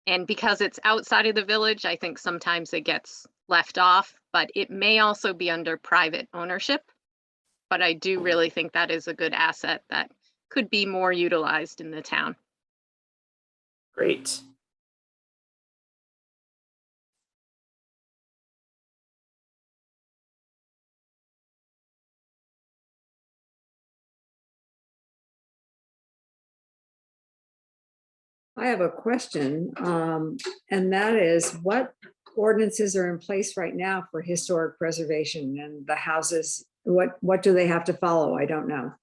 And because it's outside of the village, I think sometimes it gets left off, but it may also be under private ownership. But I do really think that is a good asset that could be more utilized in the town. Great. I have a question, and that is, what ordinances are in place right now for historic preservation and the houses What do they have to follow? I don't know.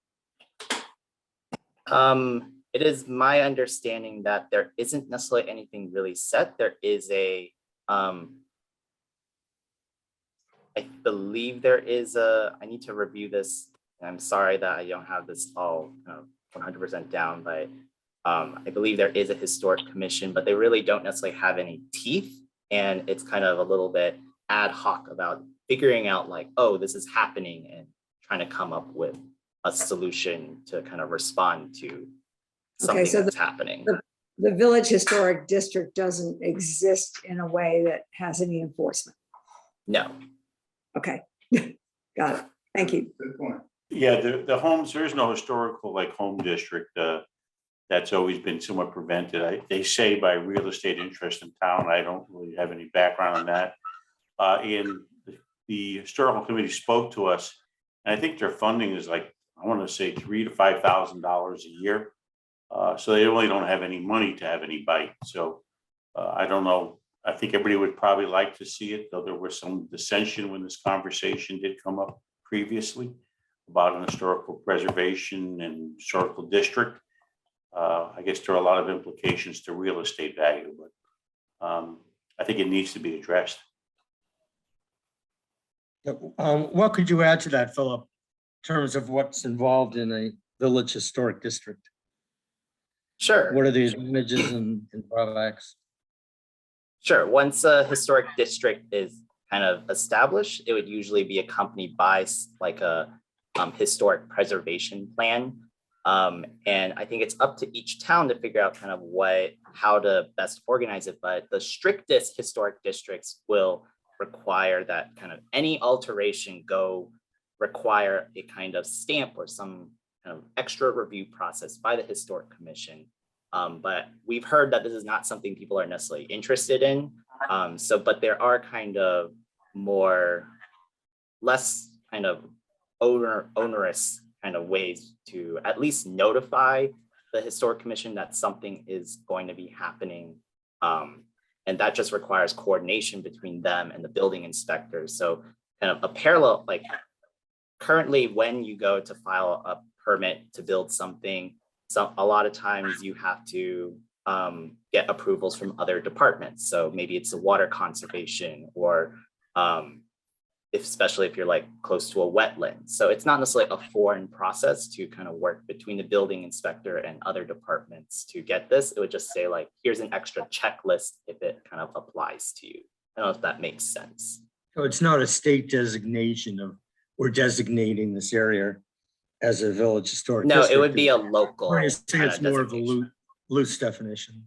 It is my understanding that there isn't necessarily anything really set. There is a, I believe there is a, I need to review this. I'm sorry that I don't have this all 100% down, but I believe there is a historic commission, but they really don't necessarily have any teeth. And it's kind of a little bit ad hoc about figuring out like, oh, this is happening and trying to come up with a solution to kind of respond to something that's happening. The Village Historic District doesn't exist in a way that has any enforcement. No. Okay, got it. Thank you. Good point. Yeah, the homes, there is no historical like home district. That's always been somewhat prevented. They say by real estate interest in town. I don't really have any background on that. And the historical committee spoke to us, and I think their funding is like, I want to say $3,000 to $5,000 a year. So they really don't have any money to have any bite. So I don't know. I think everybody would probably like to see it, though there was some dissension when this conversation did come up previously about an historical preservation and historical district. I guess there are a lot of implications to real estate value, but I think it needs to be addressed. What could you add to that, Philip, in terms of what's involved in a village historic district? Sure. What are the advantages and drawbacks? Sure. Once a historic district is kind of established, it would usually be accompanied by like a historic preservation plan. And I think it's up to each town to figure out kind of how to best organize it. But the strictest historic districts will require that kind of any alteration require a kind of stamp or some kind of extra review process by the historic commission. But we've heard that this is not something people are necessarily interested in. But there are kind of less kind of onerous kind of ways to at least notify the historic commission that something is going to be happening. And that just requires coordination between them and the building inspectors. So kind of a parallel, like currently when you go to file a permit to build something, a lot of times you have to get approvals from other departments. So maybe it's a water conservation or especially if you're like close to a wetland. So it's not necessarily a foreign process to kind of work between the building inspector and other departments to get this. It would just say like, here's an extra checklist if it kind of applies to you. I don't know if that makes sense. So it's not a state designation of, we're designating this area as a village historic No, district. it would be a local. I think it's more of a loose definition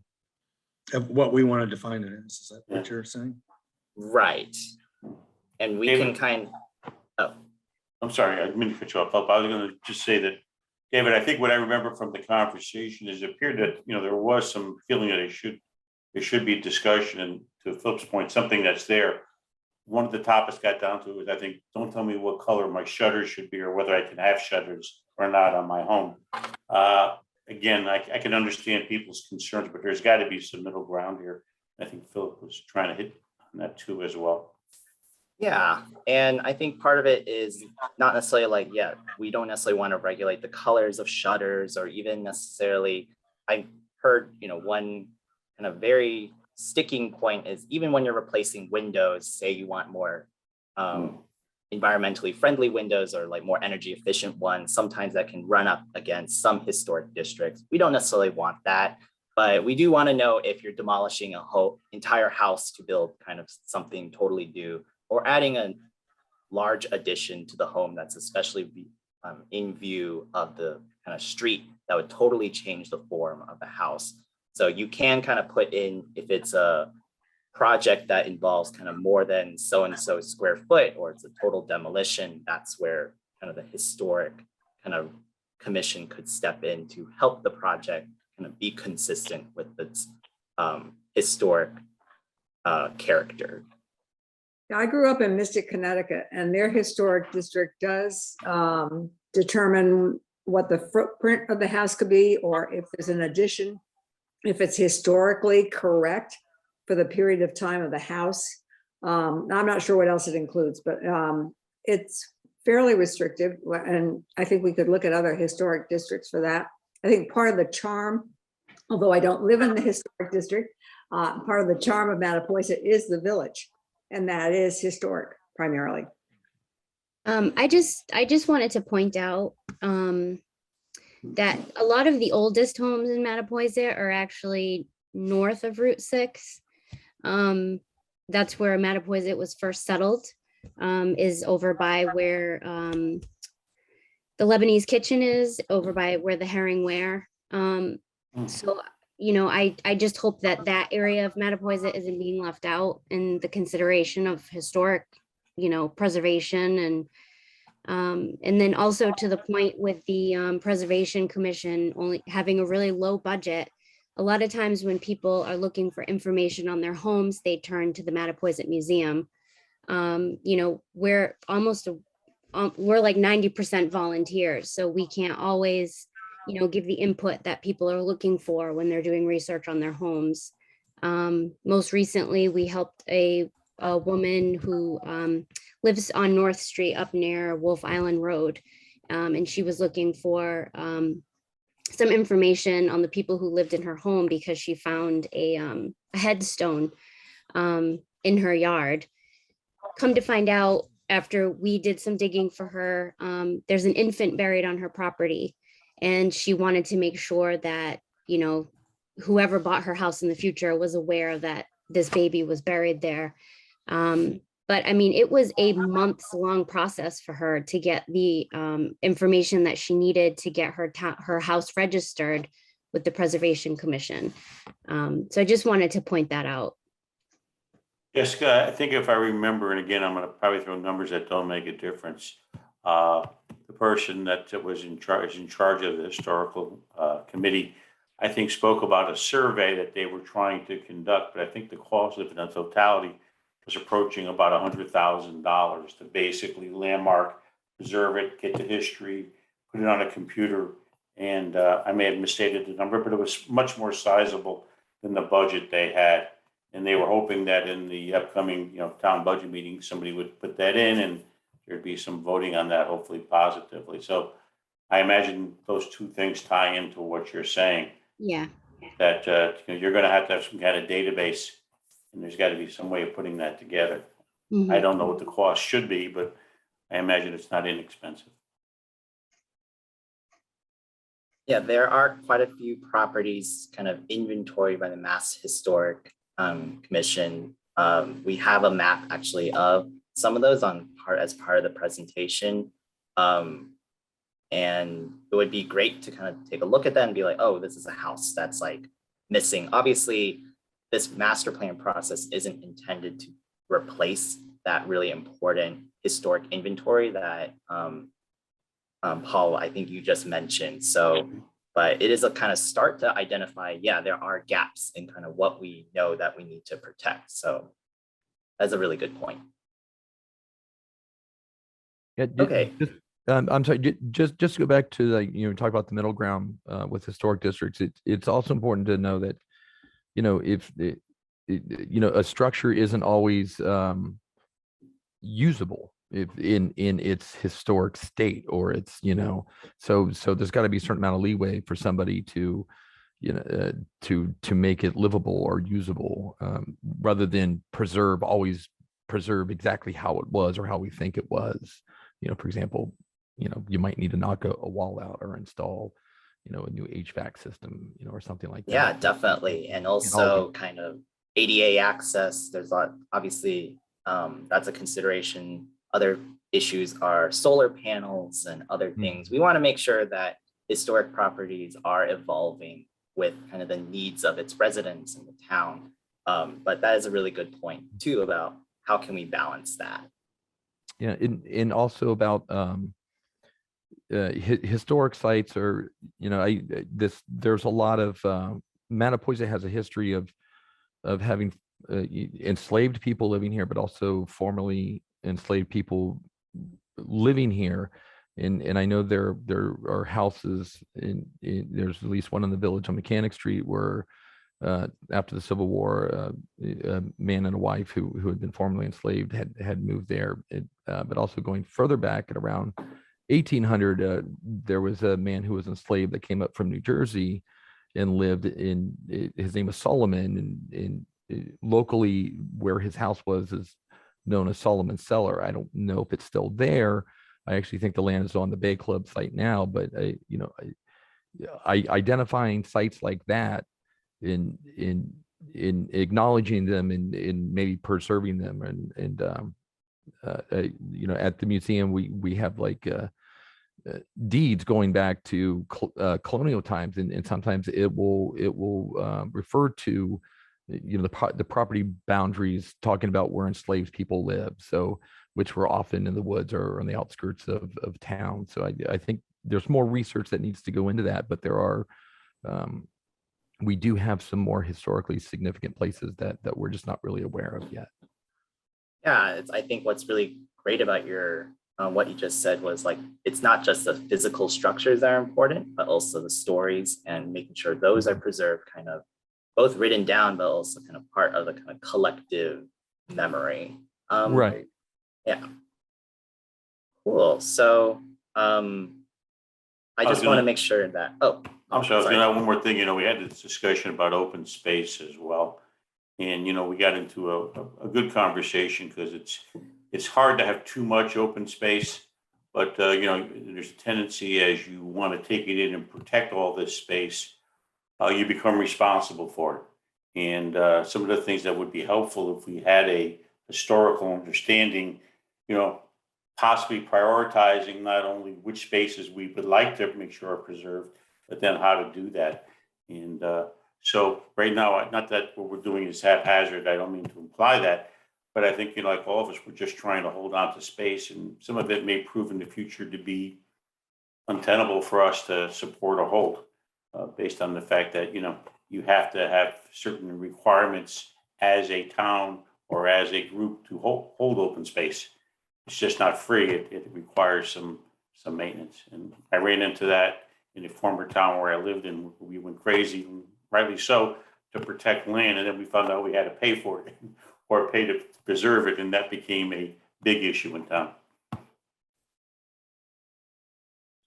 of what we want to define it as. Is that what you're saying? Right. And we David, can I'm sorry, I didn't mean to cut you off. I was going to just say that, David, I think what I remember from the conversation is it appeared that, there was some feeling that there should be discussion, and to Philip's point, something that's there. One of the topics got down to is, I think, don't tell me what color my shutters should be or whether I can have shutters or not on my home. Again, I can understand people's concerns, but there's got to be some middle ground here. I think Philip was trying to hit on that too as well. Yeah, and I think part of it is not necessarily like, we don't necessarily want to regulate the colors of shutters or even necessarily, I heard, one kind of very sticking point is even when you're replacing windows, say you want more environmentally friendly windows or like more energy efficient ones, sometimes that can run up against some historic districts. We don't necessarily want that, but we do want to know if you're demolishing a whole entire house to build kind of something totally new, or adding a large addition to the home that's especially in view of the kind of street that would totally change the form of the house. So you can kind of put in, if it's a project that involves kind of more than so-and-so square foot, or it's a total demolition, that's where kind of the historic kind of commission could step in to help the project kind of be consistent with its historic character. I grew up in Mystic, Connecticut, and their historic district does determine what the footprint of the house could be, or if there's an addition, if it's historically correct for the period of time of the house. I'm not sure what else it includes, but it's fairly restrictive, and I think we could look at other historic districts for that. I think part of the charm, although I don't live in the historic district, part of the charm of Mattapoisett is the village, and that is historic primarily. I just wanted to point out that a lot of the oldest homes in Mattapoisett are actually north of Route 6. That's where Mattapoisett was first settled, is over by where the Lebanese kitchen is, over by where the herring ware. So, you know, I just hope that that area of Mattapoisett isn't being left out in the consideration of historic, you know, preservation. And then also to the point with the Preservation Commission only having a really low budget, a lot of times when people are looking for information on their homes, they turn to the Mattapoisett Museum. You know, we're like 90% volunteers, so we can't always, you know, give the input that people are looking for when they're doing research on their homes. Most recently, we helped a woman who lives on North Street up near Wolf Island Road, and she was looking for some information on the people who lived in her home because she found a headstone in her yard. Come to find out, after we did some digging for her, there's an infant buried on her property, and she wanted to make sure that, you know, whoever bought her house in the future was aware that this baby was buried there. But I mean, it was a months-long process for her to get the information that she needed to get her house registered with the Preservation Commission. So I just wanted to point that out. Jessica, I think if I remember, and again, I'm going to probably throw numbers that don't make a difference. The person that was in charge of the historical committee, I think, spoke about a survey that they were trying to conduct, but I think the cost of it in totality was approaching about $100,000 to basically landmark, preserve it, get the history, put it on a computer. And I may have misstated the number, but it was much more sizable than the budget they had. And they were hoping that in the upcoming, you know, town budget meeting, somebody would put that in and there'd be some voting on that, hopefully positively. So I imagine those two things tie into what you're saying. Yeah. That you know, you're going to have some kind of database, and there's got to be some way of putting that together. Mhm. I don't know what the cost should be, but I imagine it's not inexpensive. Yeah, there are quite a few properties kind of inventory by the Mass Historic Commission. We have a map actually of some of those as part of the presentation. And it would be great to kind of take a look at that and be like, oh, this is a house that's like missing. Obviously, this master plan process isn't intended to replace that really important historic inventory that Paul, I think you just mentioned. So, but it is a kind of start to identify, yeah, there are gaps in kind of what we know that we need to protect. So that's a really good point. Yeah, okay. I'm sorry, just to go back to, like, you know, talk about the middle ground with historic districts. It's also important to know that, you know, if you know, a structure isn't always usable in its historic state, or it's, you know, so there's got to be a certain amount of leeway for somebody to, you know, to make it livable or usable, rather than always preserve exactly how it was or how we think it was. You know, for example, you know, you might need to knock a wall out or install, you know, a new HVAC system, you know, or something like that. Yeah, definitely. And also kind of ADA access. There's a lot, obviously, that's a consideration. Other issues are solar panels and other things. We want to make sure that historic properties are evolving with kind of the needs of its residents in the town. But that is a really good point too, about how can we balance that? Yeah, and also about historic sites are, you know, there's a lot of Mattapoisett has a history of having enslaved people living here, but also formerly enslaved people living here. And I know there are houses there's at least one in the village on Mechanic Street where after the Civil War, a man and a wife who had been formerly enslaved had moved there. But also going further back at around 1800, there was a man who was enslaved that came up from New Jersey and lived in, his name was Solomon, and locally where his house was is known as Solomon's Cellar. I don't know if it's still there. I actually think the land is on the Bay Club site now, but identifying sites like that in acknowledging them and in maybe preserving them and at the museum we have like deeds going back to colonial times, and sometimes it will refer to the property boundaries, talking about where enslaved people live, so which were often in the woods or on the outskirts of town. So I think there's more research that needs to go into that, but there are we do have some more historically significant places that we're just not really aware of yet. Yeah, I think what's really great about your what you just said was like, it's not just the physical structures that are important, but also the stories and making sure those are preserved, kind of both written down, but also kind of part of the kind of collective memory. Right. Yeah. Cool. So I just want to make sure that, I'm sorry, I was going to add one more thing. We had this discussion about open space as well. And, we got into a good conversation because it's hard to have too much open space, but, there's a tendency as you want to take it in and protect all this space, you become responsible for it. And some of the things that would be helpful if we had a historical understanding, possibly prioritizing not only which spaces we would like to make sure are preserved, but then how to do that. And so right now, not that what we're doing is haphazard, I don't mean to imply that, but I think, like all of us, we're just trying to hold on to space, and some of it may prove in the future to be untenable for us to support or hold, based on the fact that, you have to have certain requirements as a town or as a group to hold open space. It's just not free. It requires some maintenance. And I ran into that in a former town where I lived in. We went crazy, and rightly so, to protect land, and then we found out we had to pay for it or pay to preserve it, and that became a big issue in town.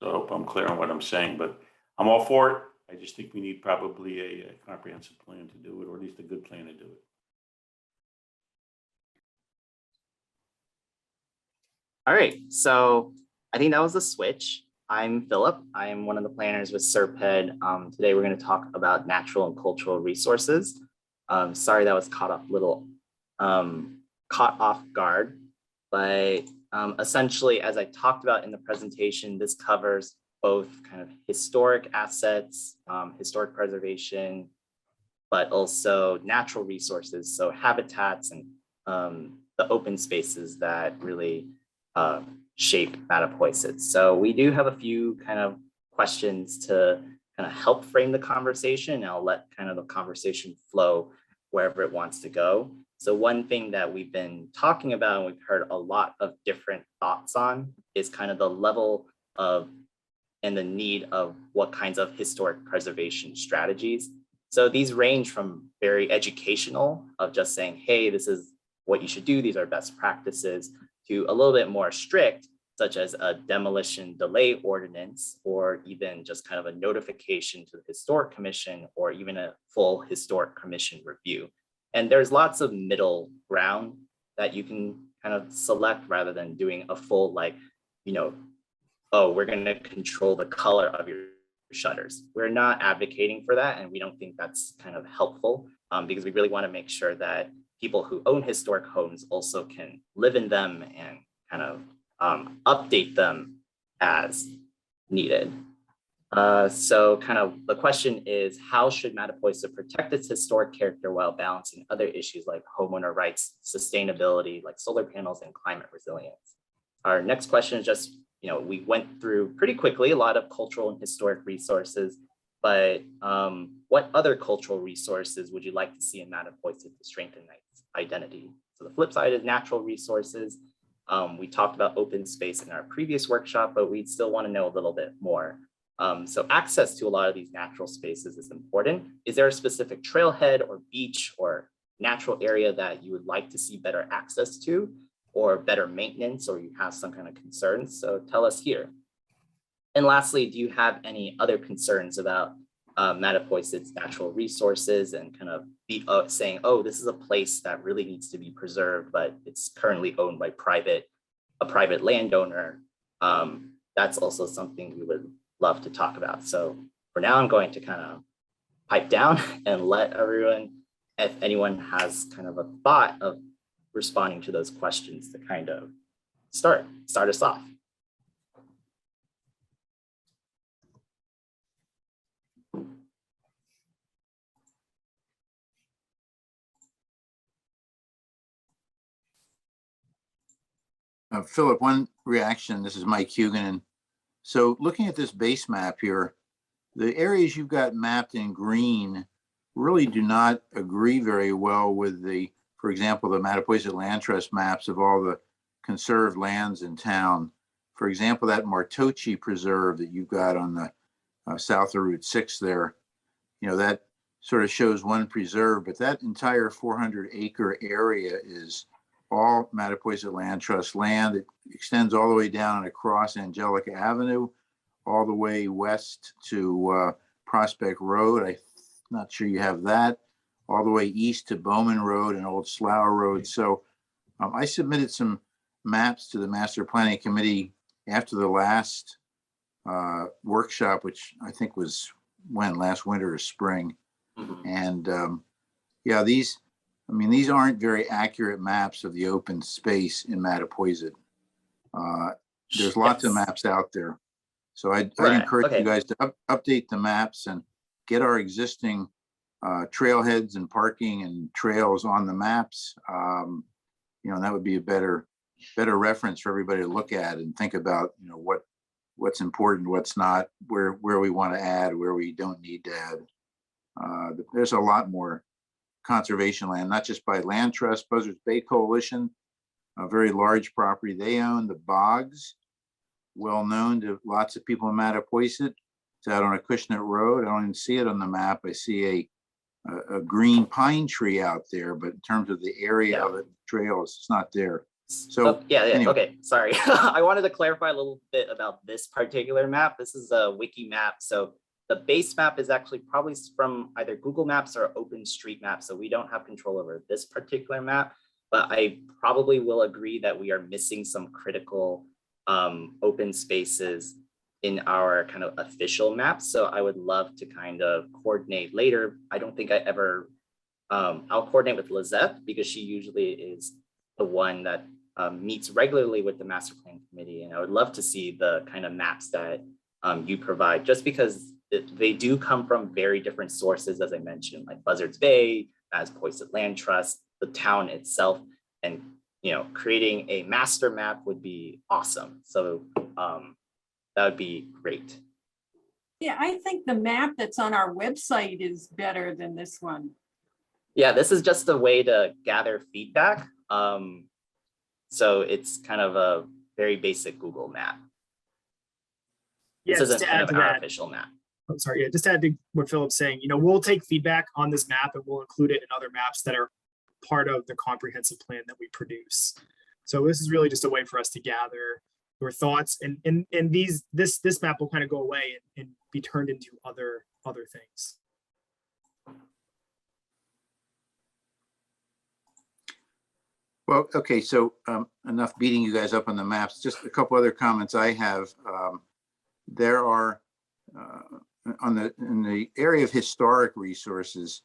So I hope I'm clear on what I'm saying, but I'm all for it. I just think we need probably a comprehensive plan to do it, or at least a good plan to do it. All right, so I think that was the switch. I'm Philip. I'm one of the planners with SERPED. Today we're going to talk about natural and cultural resources. Sorry that was caught off guard, but essentially, as I talked about in the presentation, this covers both kind of historic assets, historic preservation, but also natural resources, so habitats and the open spaces that really shape Mattapoisett. So we do have a few kind of questions to kind of help frame the conversation, and I'll let kind of the conversation flow wherever it wants to go. So one thing that we've been talking about and we've heard a lot of different thoughts on is kind of the level of and the need of what kinds of historic preservation strategies. So these range from very educational of just saying, hey, this is what you should do, these are best practices, to a little bit more strict, such as a demolition delay ordinance, or even just kind of a notification to the Historic Commission, or even a full Historic Commission review. And there's lots of middle ground that you can kind of select rather than doing a full, like, oh, we're going to control the color of your shutters. We're not advocating for that, and we don't think that's kind of helpful, because we really want to make sure that people who own historic homes also can live in them and kind of update them as needed. So kind of the question is, how should Mattapoisett protect its historic character while balancing other issues like homeowner rights, sustainability, like solar panels, and climate resilience? Our next question is just, we went through pretty quickly a lot of cultural and historic resources, but what other cultural resources would you like to see in Mattapoisett to strengthen its identity? So the flip side is natural resources. We talked about open space in our previous workshop, but we'd still want to know a little bit more. So access to a lot of these natural spaces is important. Is there a specific trailhead or beach or natural area that you would like to see better access to, or better maintenance, or you have some kind of concerns? So tell us here. And lastly, do you have any other concerns about Mattapoisett's natural resources and kind of saying, oh, this is a place that really needs to be preserved, but it's currently owned by a private landowner? That's also something we would love to talk about. So for now, I'm going to kind of pipe down and let everyone, if anyone has kind of a thought of responding to those questions, to kind of start us off. Philip, one reaction, this is Mike Huguenin. So looking at this base map here, the areas you've got mapped in green really do not agree very well with the, for example, the Mattapoisett Land Trust maps of all the conserved lands in town. For example, that Martochi Preserve that you've got on the south of Route 6 there, that sort of shows one preserve, but that entire 400-acre area is all Mattapoisett Land Trust land. It extends all the way down and across Angelica Avenue, all the way west to Prospect Road. I'm not sure you have that. All the way east to Bowman Road and Old Slough Road. So I submitted some maps to the Master Planning Committee after the last workshop, which I think was last winter or spring. And yeah, these aren't very accurate maps of the open space in Mattapoisett. There's lots of maps out there. So I'd encourage you guys to update the maps and get our existing trailheads and parking and trails on the maps. That would be a better reference for everybody to look at and think about, what's important, what's not, where we want to add, where we don't need to add. There's a lot more conservation land, not just by Land Trust, Buzzards Bay Coalition, a very large property they own, the bogs, well known to lots of people in Mattapoisett. It's out on Acushnet Road. I don't even see it on the map. I see a green pine tree out there, but in terms of the area of the trails, it's not there. So anyway. Okay, sorry. I wanted to clarify a little bit about this particular map. This is a wiki map. So the base map is actually probably from either Google Maps or OpenStreetMap. So we don't have control over this particular map, but I probably will agree that we are missing some critical open spaces in our kind of official maps. So I would love to kind of coordinate later. I don't think I ever, I'll coordinate with Lizette because she usually is the one that meets regularly with the Master Plan Committee. And I would love to see the kind of maps that you provide, just because they do come from very different sources, as I mentioned, like Buzzards Bay, Mattapoisett Land Trust, the town itself, and creating a master map would be awesome. So that would be great. Yeah, I think the map that's on our website is better than this one. Yeah, this is just a way to gather feedback. So it's kind of a very basic Google map. Yeah, this isn't kind of our that, official map. I'm sorry, just to add to what Philip's saying, we'll take feedback on this map and we'll include it in other maps that are part of the comprehensive plan that we produce. So this is really just a way for us to gather your thoughts, and this map will kind of go away and be turned into other things. Well, okay, so enough beating you guys up on the maps. Just a couple other comments I have. There are in the area of historic resources,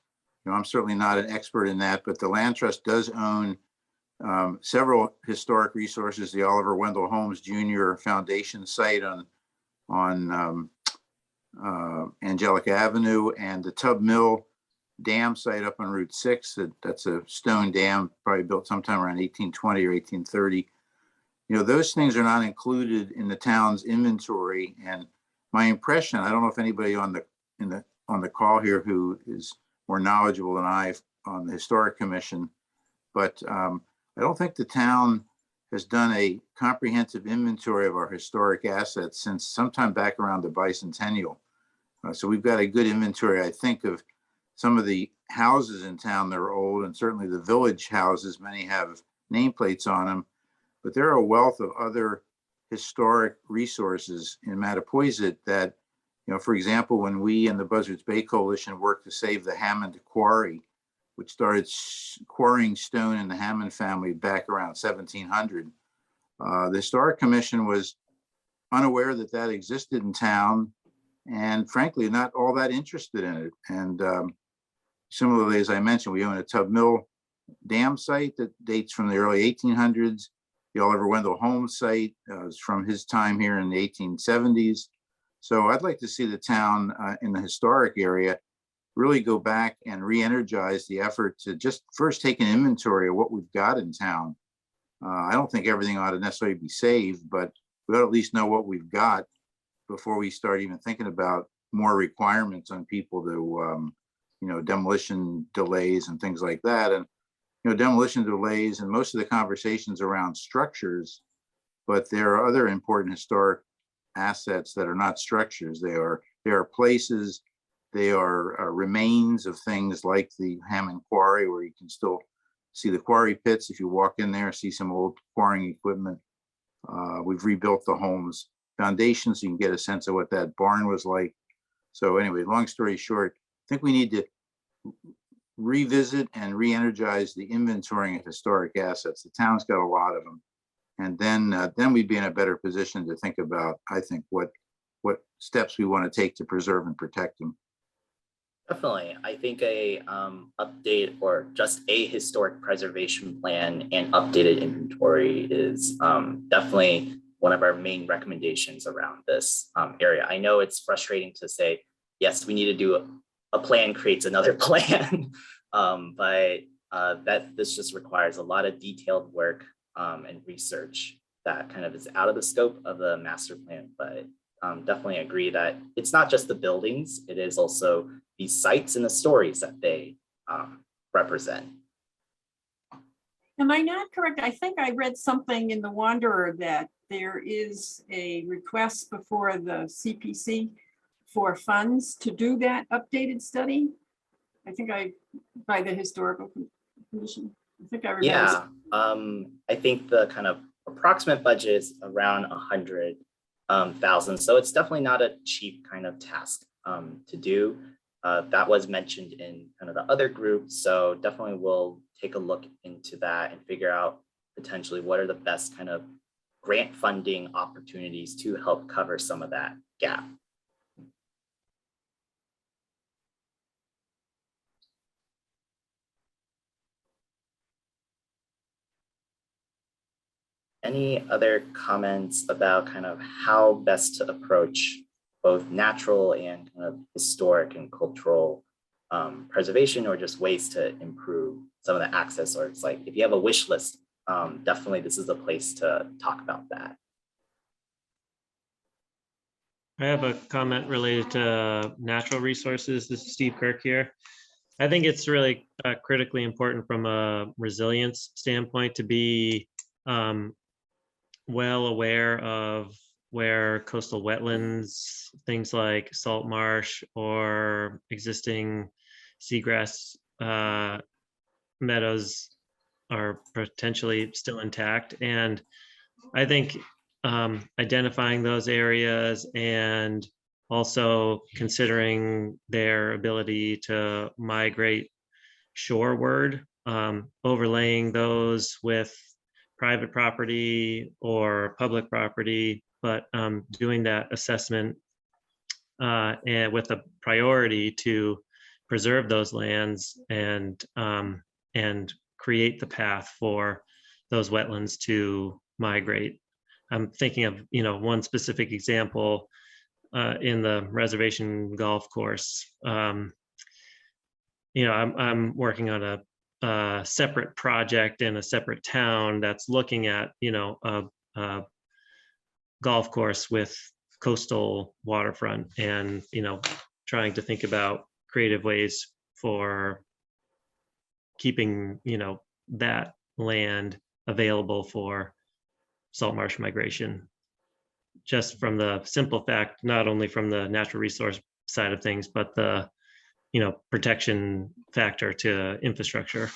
I'm certainly not an expert in that, but the Land Trust does own several historic resources. The Oliver Wendell Holmes Jr. Foundation site on Angelica Avenue, and the Tub Mill Dam site up on Route 6. That's a stone dam, probably built sometime around 1820 or 1830. Those things are not included in the town's inventory. And my impression, I don't know if anybody on the call here who is more knowledgeable than I on the Historic Commission, but I don't think the town has done a comprehensive inventory of our historic assets since sometime back around the bicentennial. So we've got a good inventory, I think, of some of the houses in town that are old, and certainly the village houses, many have nameplates on them, but there are a wealth of other historic resources in Mattapoisett that, for example, when we and the Buzzards Bay Coalition worked to save the Hammond Quarry, which started quarrying stone in the Hammond family back around 1700, the Historic Commission was unaware that that existed in town, and frankly, not all that interested in it. And similarly, as I mentioned, we own a Tub Mill Dam site that dates from the early 1800s. The Oliver Wendell Holmes site is from his time here in the 1870s. So I'd like to see the town in the historic area really go back and re-energize the effort to just first take an inventory of what we've got in town. I don't think everything ought to necessarily be saved, but we ought to at least know what we've got before we start even thinking about more requirements on people to, demolition delays and things like that. And, demolition delays and most of the conversations around structures, but there are other important historic assets that are not structures. They are places, they are remains of things like the Hammond Quarry, where you can still see the quarry pits. If you walk in there, see some old quarrying equipment. We've rebuilt the home's foundation so you can get a sense of what that barn was like. So anyway, long story short, I think we need to revisit and re-energize the inventorying of historic assets. The town's got a lot of them. And then we'd be in a better position to think about, I think, what steps we want to take to preserve and protect them. Definitely. I think a update or just a historic preservation plan and updated inventory is definitely one of our main recommendations around this area. I know it's frustrating to say, yes, we need to do a plan creates another plan, but this just requires a lot of detailed work and research that kind of is out of the scope of the master plan. But definitely agree that it's not just the buildings, it is also the sites and the stories that they represent. Am I not correct? I think I read something in the Wanderer that there is a request before the CPC for funds to do that updated study. I think by the Historical Commission. I think I remember. Yeah, I think the kind of approximate budget is around 100,000. So it's definitely not a cheap kind of task to do. That was mentioned in kind of the other group. So definitely we'll take a look into that and figure out potentially what are the best kind of grant funding opportunities to help cover some of that gap. Any other comments about kind of how best to approach both natural and kind of historic and cultural preservation, or just ways to improve some of the access? Or it's like, if you have a wish list, definitely this is a place to talk about that. I have a comment related to natural resources. This is Steve Kirk here. I think it's really critically important from a resilience standpoint to be well aware of where coastal wetlands, things like salt marsh or existing seagrass meadows are potentially still intact. And I think identifying those areas and also considering their ability to migrate shoreward, overlaying those with private property or public property, but doing that assessment and with a priority to preserve those lands and create the path for those wetlands to migrate. I'm thinking of one specific example in the reservation golf course. I'm working on a separate project in a separate town that's looking at a golf course with coastal waterfront, and trying to think about creative ways for keeping that land available for salt marsh migration. Just from the simple fact, not only from the natural resource side of things, but the, protection factor to infrastructure.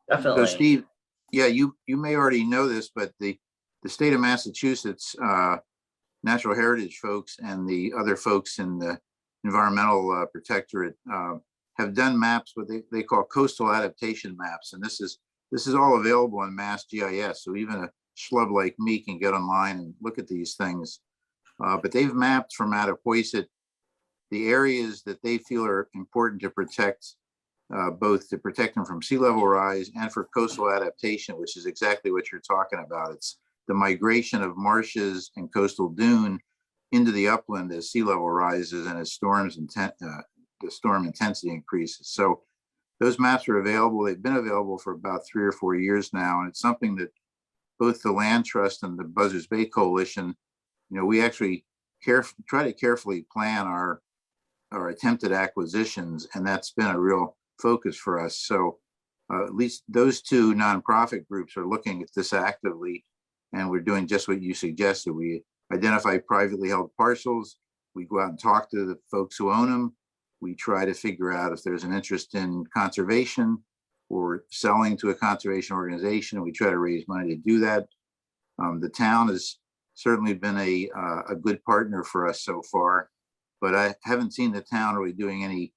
Definitely. So Steve, yeah, you may already know this, but the state of Massachusetts natural heritage folks and the other folks in the environmental protectorate have done maps, what they call coastal adaptation maps, and this is all available on Mass GIS. So even a schlub like me can get online and look at these things. But they've mapped from Mattapoisett the areas that they feel are important to protect, both to protect them from sea level rise and for coastal adaptation, which is exactly what you're talking about. It's the migration of marshes and coastal dune into the upland as sea level rises and as the storm intensity increases. So those maps are available. They've been available for about 3 or 4 years now, and it's something that both the Land Trust and the Buzzards Bay Coalition, we actually try to carefully plan our attempted acquisitions, and that's been a real focus for us. So at least those two nonprofit groups are looking at this actively, and we're doing just what you suggested. We identify privately held parcels. We go out and talk to the folks who own them. We try to figure out if there's an interest in conservation or selling to a conservation organization. We try to raise money to do that. The town has certainly been a good partner for us so far, but I haven't seen the town really doing any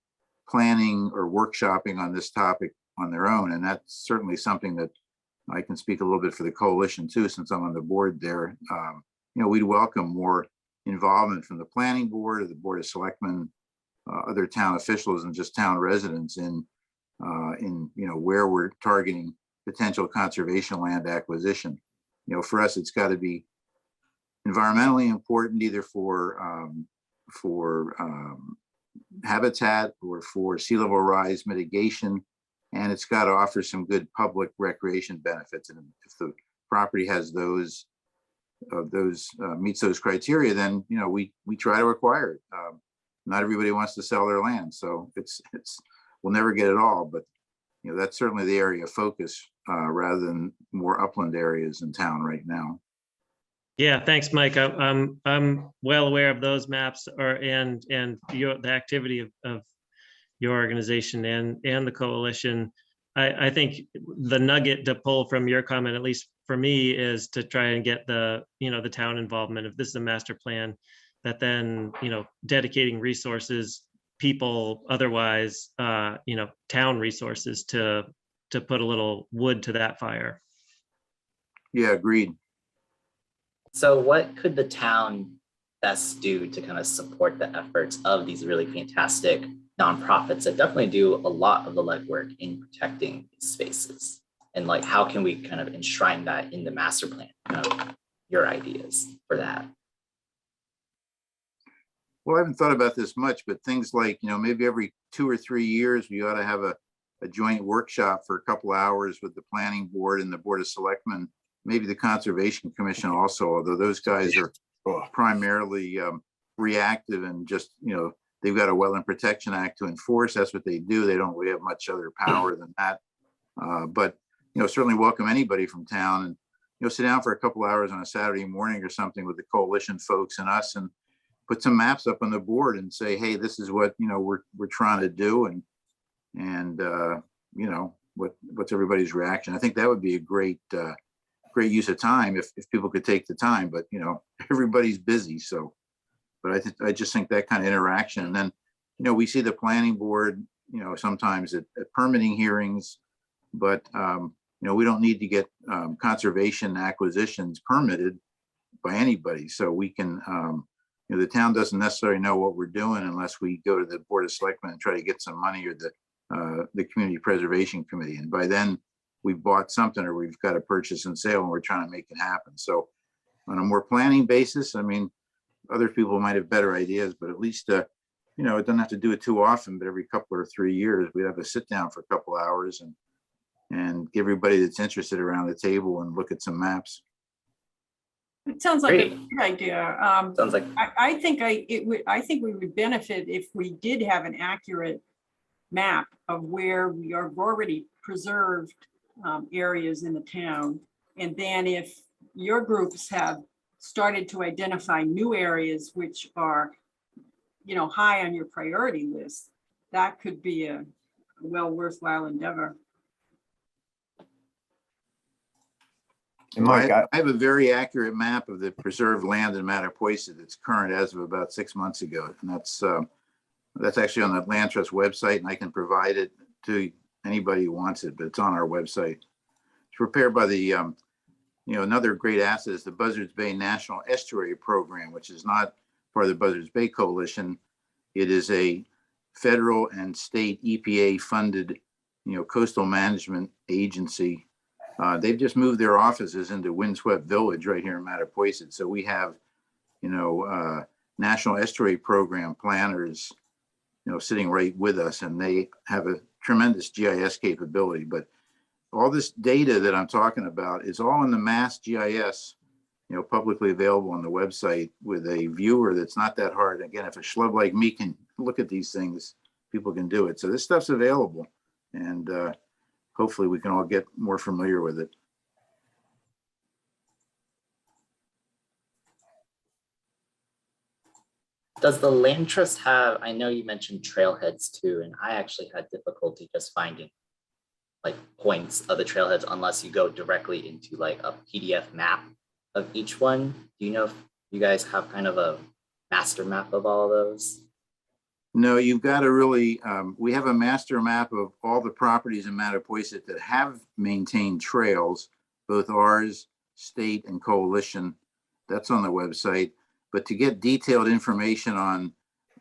planning or workshopping on this topic on their own. And that's certainly something that I can speak a little bit for the coalition too, since I'm on the board there. We'd welcome more involvement from the planning board or the board of selectmen, other town officials, and just town residents in where we're targeting potential conservation land acquisition. For us, it's got to be environmentally important, either for habitat or for sea level rise mitigation, and it's got to offer some good public recreation benefits. And if the property has those meets those criteria, then we try to acquire it. Not everybody wants to sell their land, so we'll never get it all, but that's certainly the area of focus rather than more upland areas in town right now. Yeah, thanks, Mike. I'm well aware of those maps and the activity of your organization and the coalition. I think the nugget to pull from your comment, at least for me, is to try and get the town involvement. If this is a master plan, that then dedicating resources, people, otherwise town resources to put a little wood to that fire. Yeah, agreed. So what could the town best do to kind of support the efforts of these really fantastic nonprofits that definitely do a lot of the legwork in protecting these spaces? And how can we kind of enshrine that in the master plan? Your ideas for that? Well, I haven't thought about this much, but things like, maybe every 2 or 3 years, we ought to have a joint workshop for a couple hours with the planning board and the board of selectmen, maybe the conservation commission also, although those guys are primarily reactive and just, they've got a Wetland Protection Act to enforce. That's what they do. They don't really have much other power than that. But, certainly welcome anybody from town and, sit down for a couple hours on a Saturday morning or something with the coalition folks and us and put some maps up on the board and say, hey, this is what, we're trying to do. And what's everybody's reaction? I think that would be a great use of time if people could take the time, but everybody's busy. So, but I just think that kind of interaction. And then, we see the planning board, sometimes at permitting hearings, but we don't need to get conservation acquisitions permitted by anybody. So we can, the town doesn't necessarily know what we're doing unless we go to the board of selectmen and try to get some money, or the community preservation committee. And by then we've bought something, or we've got a purchase and sale and we're trying to make it happen. So on a more planning basis, other people might have better ideas, but at least, it doesn't have to do it too often, but every couple or 3 years, we'd have a sit down for a couple hours and get everybody that's interested around the table and look at some maps. It sounds like a good idea. Sounds like I think we would benefit if we did have an accurate map of where we are already preserved areas in the town. And then if your groups have started to identify new areas which are, high on your priority list, that could be a well worthwhile endeavor. And Mike, I have a very accurate map of the preserved land in Mattapoisett that's current as of about 6 months ago. And that's actually on the Land Trust website, and I can provide it to anybody who wants it, but it's on our website. It's prepared by the, another great asset is the Buzzards Bay National Estuary Program, which is not part of the Buzzards Bay Coalition. It is a federal and state EPA funded, coastal management agency. They've just moved their offices into Windswept Village right here in Mattapoisett. So we have, National Estuary Program planners, sitting right with us, and they have a tremendous GIS capability. But all this data that I'm talking about is all in the Mass GIS, publicly available on the website with a viewer that's not that hard. Again, if a schlub like me can look at these things, people can do it. So this stuff's available, and hopefully we can all get more familiar with it. Does the Land Trust have, I know you mentioned trailheads too, and I actually had difficulty just finding like points of the trailheads unless you go directly into like a PDF map of each one. Do you know if you guys have kind of a master map of all of those? No, you've got to really, we have a master map of all the properties in Mattapoisett that have maintained trails, both ours, state, and coalition. That's on the website. But to get detailed information on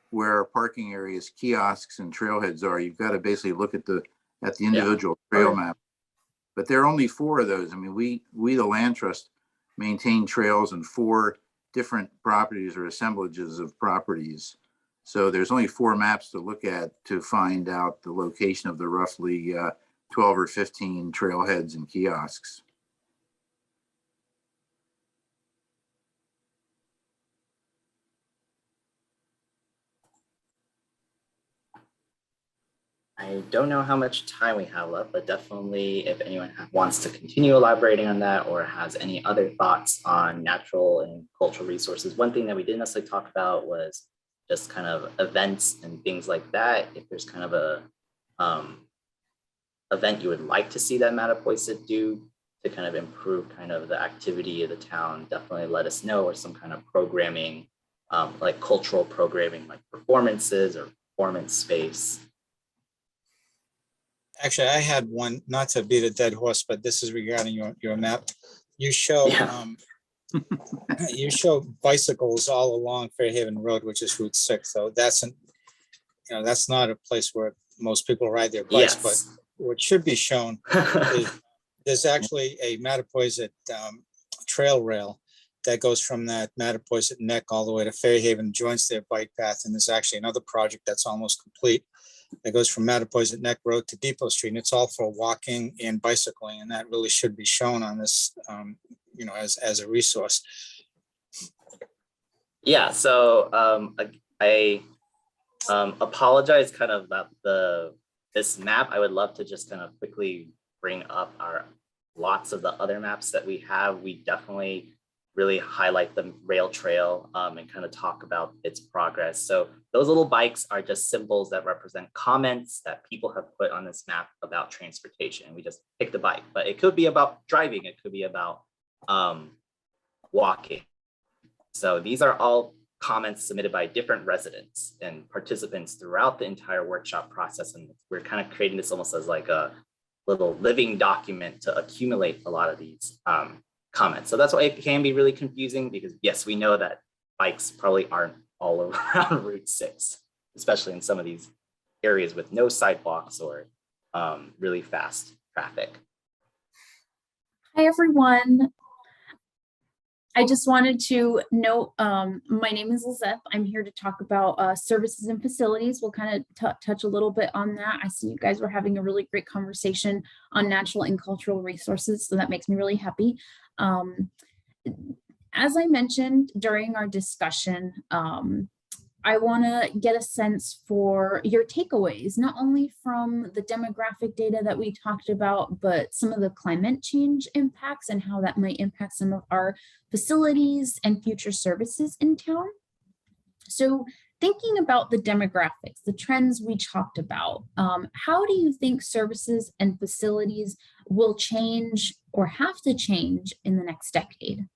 where our parking areas, kiosks, and trailheads are, you've got to basically look at the individual trail map. But there are only 4 of those. I mean, we the Land Trust maintain trails in 4 different properties or assemblages of properties. So there's only 4 maps to look at to find out the location of the roughly 12 or 15 trailheads and kiosks. I don't know how much time we have left, but definitely if anyone wants to continue elaborating on that or has any other thoughts on natural and cultural resources. One thing that we didn't necessarily talk about was just kind of events and things like that. If there's kind of a event you would like to see that Mattapoisett do to kind of improve kind of the activity of the town, definitely let us know, or some kind of programming, like cultural programming, like performances or performance space. Actually, I had one, not to beat a dead horse, but this is regarding your map. You show you show bicycles all along Fairhaven Road, which is Route 6. So that's that's not a place where most people ride their bikes. Yes. But what should be shown is there's actually a Mattapoisett trail rail that goes from that Mattapoisett neck all the way to Fairhaven, joins their bike path. And there's actually another project that's almost complete that goes from Mattapoisett Neck Road to Depot Street. And it's all for walking and bicycling. And that really should be shown on this, as a resource. Yeah, so I apologize kind of about this map. I would love to just kind of quickly bring up lots of the other maps that we have. We definitely really highlight the rail trail and kind of talk about its progress. So those little bikes are just symbols that represent comments that people have put on this map about transportation. We just picked a bike, but it could be about driving. It could be about walking. So these are all comments submitted by different residents and participants throughout the entire workshop process. And we're kind of creating this almost as like a little living document to accumulate a lot of these comments. So that's why it can be really confusing, because yes, we know that bikes probably aren't all around Route 6, especially in some of these areas with no sidewalks or really fast traffic. Hi, everyone. I just wanted to note, my name is Lizette. I'm here to talk about services and facilities. We'll kind of touch a little bit on that. I see you guys were having a really great conversation on natural and cultural resources, so that makes me really happy. As I mentioned during our discussion, I want to get a sense for your takeaways, not only from the demographic data that we talked about, but some of the climate change impacts and how that might impact some of our facilities and future services in town. So thinking about the demographics, the trends we talked about, how do you think services and facilities will change or have to change in the next decade?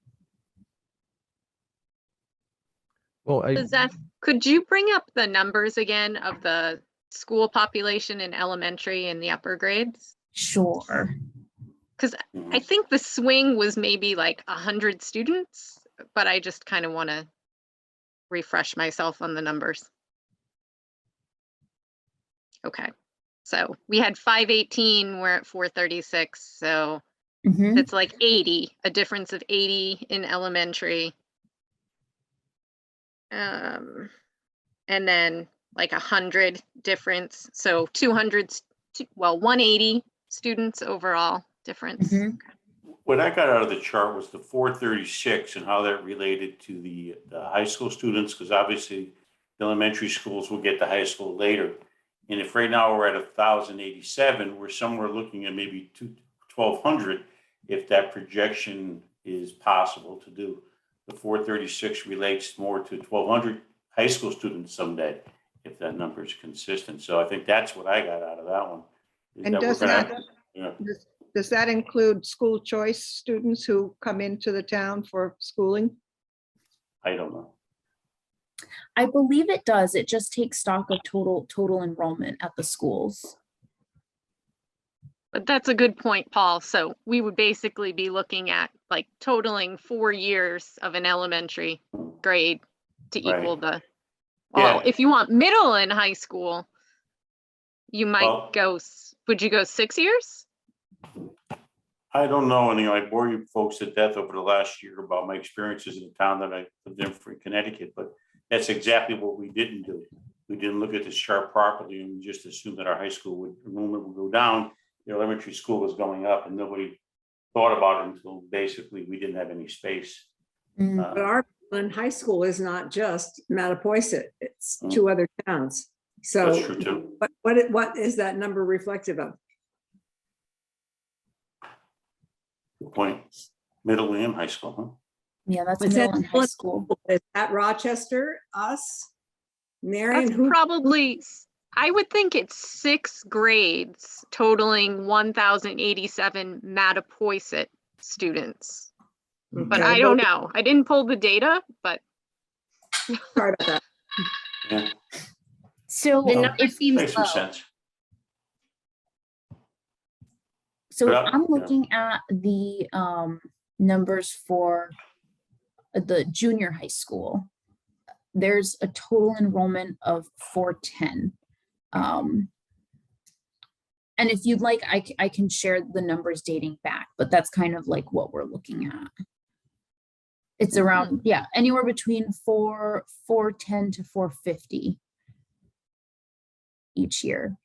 Well, Zeth, could you bring up the numbers again of the school population in elementary and the upper grades? Sure. Because I think the swing was maybe like 100 students, but I just kind of want to refresh myself on the numbers. Okay, so we had 518, we're at 436, so it's like 80, a difference of 80 in elementary. And then like 100 difference, so 200, well, 180 students overall difference. What I got out of the chart was the 436 and how that related to the high school students, because obviously the elementary schools will get to high school later. And if right now we're at 1,087, we're somewhere looking at maybe 1,200 if that projection is possible to do. The 436 relates more to 1,200 high school students someday, if that number is consistent. So I think that's what I got out of that one. And does that include school choice students who come into the town for schooling? I don't know. I believe it does. It just takes stock of total enrollment at the schools. But that's a good point, Paul. So we would basically be looking at like totaling 4 years of an elementary grade to equal the, well, if you want middle and high school, you might go, would you go 6 years? I don't know anything. I bore you folks to death over the last year about my experiences in the town that I lived in for Connecticut, but that's exactly what we didn't do. We didn't look at this chart properly and we just assumed that our high school enrollment would go down. The elementary school was going up and nobody thought about it until basically we didn't have any space. But our high school is not just Mattapoisett, it's 2 other towns. So that's true too. What is that number reflective of? Good point. Middle and high school, huh? Yeah, that's middle and high school. Is that Rochester, us, Marion? That's probably, I would think it's 6 grades totaling 1,087 Mattapoisett students. But I don't know. I didn't pull the data, but. Sorry about that. Yeah. So the number seems makes some low. sense. So I'm looking at the numbers for the junior high school. There's a total enrollment of 410. And if you'd like, I can share the numbers dating back, but that's kind of like what we're looking at. It's around, yeah, anywhere between 410 to 450 each year.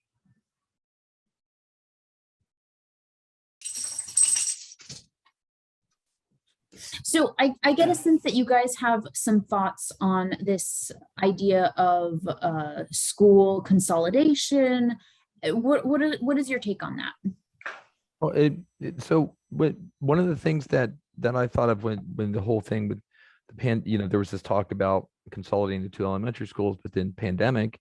So I get a sense that you guys have some thoughts on this idea of school consolidation. What is your take on that? Well, one of the things that I thought of when the whole thing with the there was this talk about consolidating the 2 elementary schools, but then pandemic,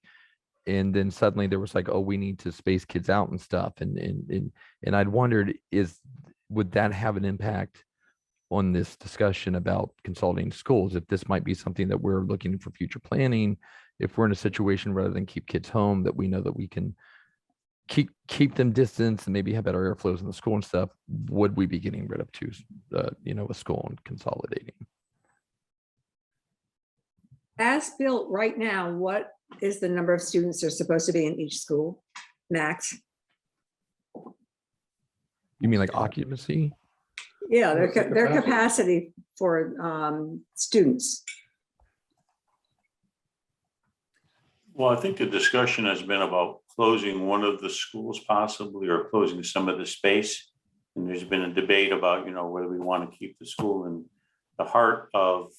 and then suddenly there was like, oh, we need to space kids out and stuff, and I'd wondered, would that have an impact on this discussion about consolidating schools? If this might be something that we're looking for future planning, if we're in a situation rather than keep kids home, that we know that we can keep them distance and maybe have better airflows in the school and stuff, would we be getting rid of a school and consolidating? As built right now, what is the number of students that are supposed to be in each school, max? You mean like occupancy? Yeah, their capacity for students. Well, I think the discussion has been about closing one of the schools possibly, or closing some of the space. And there's been a debate about, whether we want to keep the school in the heart of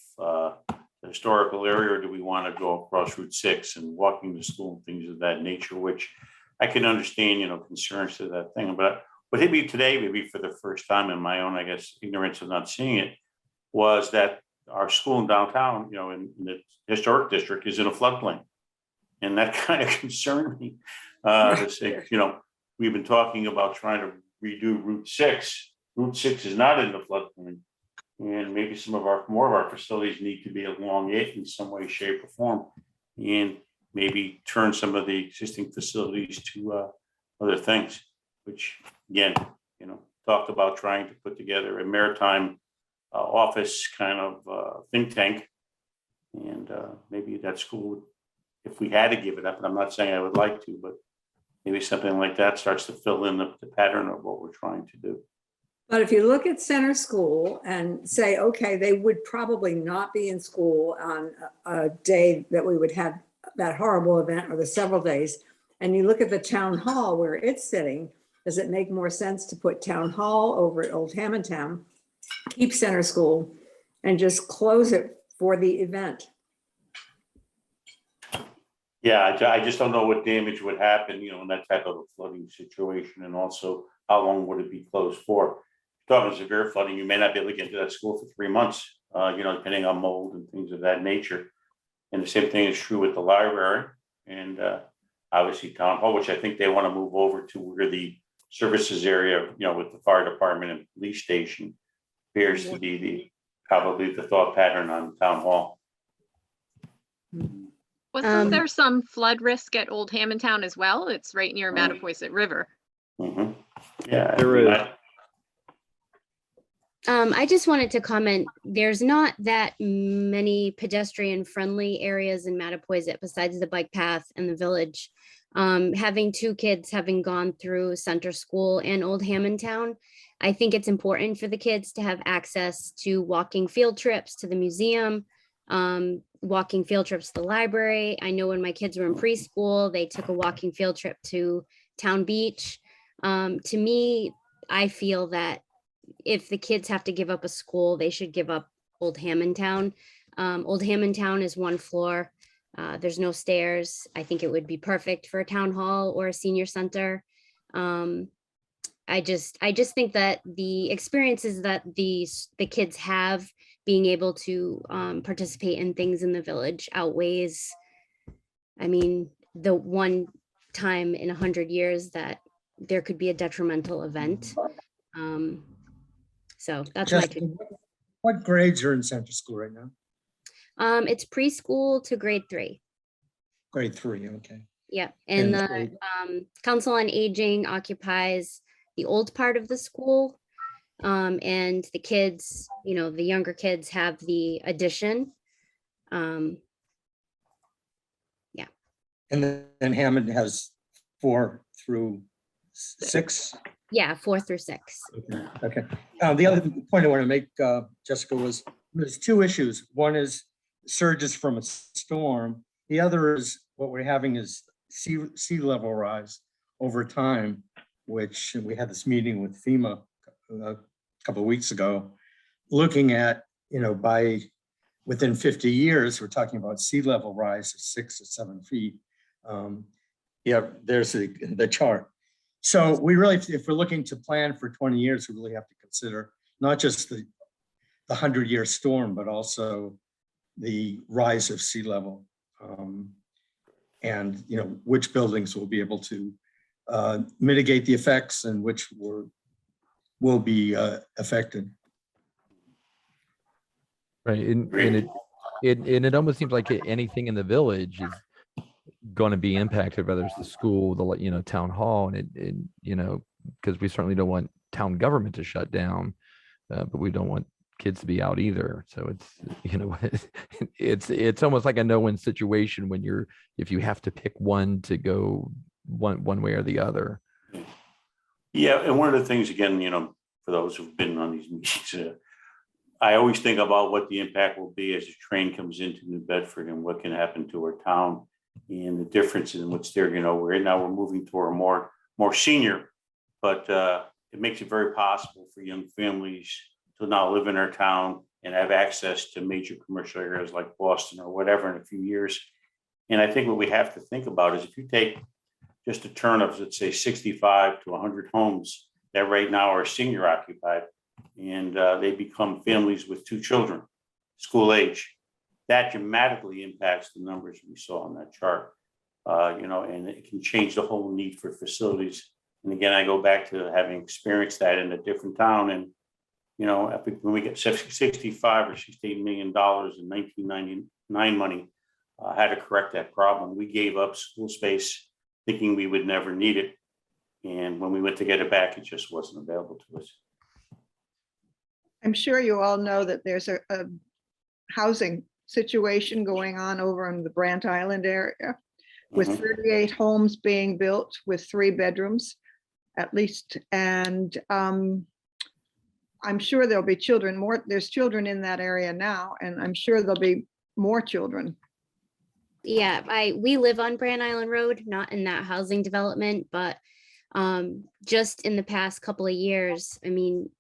the historical area, or do we want to go across Route 6 and walking to school and things of that nature, which I can understand, concerns to that thing. But what hit me today, maybe for the first time in my own, I guess, ignorance of not seeing it, was that our school in downtown, in the historic district, is in a floodplain. And that kind of concerned me. To say, we've been talking about trying to redo Route 6. Route 6 is not in the floodplain. And maybe more of our facilities need to be along it in some way, shape, or form. And maybe turn some of the existing facilities to other things, which again, talked about trying to put together a maritime office kind of think tank. And maybe that school, if we had to give it up, and I'm not saying I would like to, but maybe something like that starts to fill in the pattern of what we're trying to do. But if you look at center school and say, okay, they would probably not be in school on a day that we would have that horrible event or the several days, and you look at the town hall where it's sitting, does it make more sense to put town hall over at Old Hammontown, keep center school, and just close it for the event? Yeah, I just don't know what damage would happen, in that type of a flooding situation, and also how long would it be closed for? Talking severe flooding, you may not be able to get into that school for 3 months, depending on mold and things of that nature. And the same thing is true with the library and obviously town hall, which I think they want to move over to where the services area, with the fire department and police station appears to be probably the thought pattern on town hall. Wasn't there some flood risk at Old Hammontown as well? It's right near Mattapoisett River. Mm-hmm. Yeah, There is. I just wanted to comment, there's not that many pedestrian friendly areas in Mattapoisett besides the bike path and the village. Having two kids having gone through Center School and Old Hammontown, I think it's important for the kids to have access to walking field trips to the museum, walking field trips to the library. I know when my kids were in preschool, they took a walking field trip to Town Beach. To me, I feel that if the kids have to give up a school, they should give up Old Hammontown. Old Hammontown is one floor. There's no stairs. I think it would be perfect for a town hall or a senior center. I just think that the experiences that the kids have being able to participate in things in the village outweighs, the one time in 100 years that there could be a detrimental event. So that's Justin, what grades are in center school right now? It's preschool to grade 3. Grade 3, okay. Yeah, and the Council on Aging occupies the old part of the school, and the kids, the younger kids have the addition. Yeah. And then Hammond has 4 through 6. Yeah, 4 through 6. Okay. The other point I want to make, Jessica, was there's 2 issues. One is surges from a storm. The other is what we're having is sea level rise over time, which we had this meeting with FEMA a couple of weeks ago, looking at, by within 50 years, we're talking about sea level rise of 6 or 7 feet. Yeah, there's the chart. So we really, if we're looking to plan for 20 years, we really have to consider not just the 100-year storm, but also the rise of sea level, and which buildings will be able to mitigate the effects and which will be affected. Right, and it almost seems like anything in the village is going to be impacted, whether it's the school, the town hall, and because we certainly don't want town government to shut down, but we don't want kids to be out either. So it's it's almost like a no-win situation when if you have to pick one to go one way or the other. Yeah, and one of the things, again, for those who've been on these meetings, I always think about what the impact will be as a train comes into New Bedford and what can happen to our town and the difference in what's there. We're moving toward a more senior, but it makes it very possible for young families to now live in our town and have access to major commercial areas like Boston or whatever in a few years. And I think what we have to think about is if you take just a turn of, let's say, 65 to 100 homes that right now are senior occupied, and they become families with 2 children, school age, that dramatically impacts the numbers we saw on that chart. And it can change the whole need for facilities. And again, I go back to having experienced that in a different town. And, when we get 65 or $68 million in 1999 money, had to correct that problem. We gave up school space thinking we would never need it. And when we went to get it back, it just wasn't available to us. I'm sure you all know that there's a housing situation going on over in the Brant Island area with 38 homes being built with 3 bedrooms at least. And I'm sure there'll be children more. There's children in that area now, and I'm sure there'll be more children. Yeah, we live on Brant Island Road, not in that housing development, but just in the past couple of years, I mean,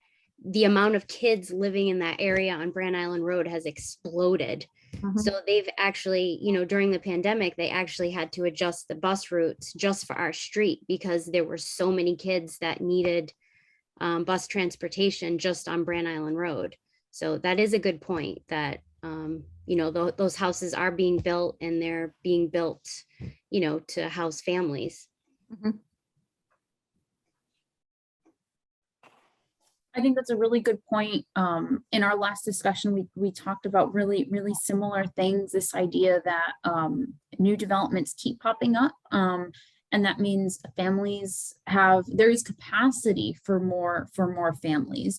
the amount of kids living in that area on Brant Island Road has exploded. So they've actually, during the pandemic, they actually had to adjust the bus routes just for our street because there were so many kids that needed bus transportation just on Brant Island Road. So that is a good point that, those houses are being built and they're being built, to house families. I think that's a really good point. In our last discussion, we talked about really, really similar things. This idea that new developments keep popping up. And that means families there is capacity for more families.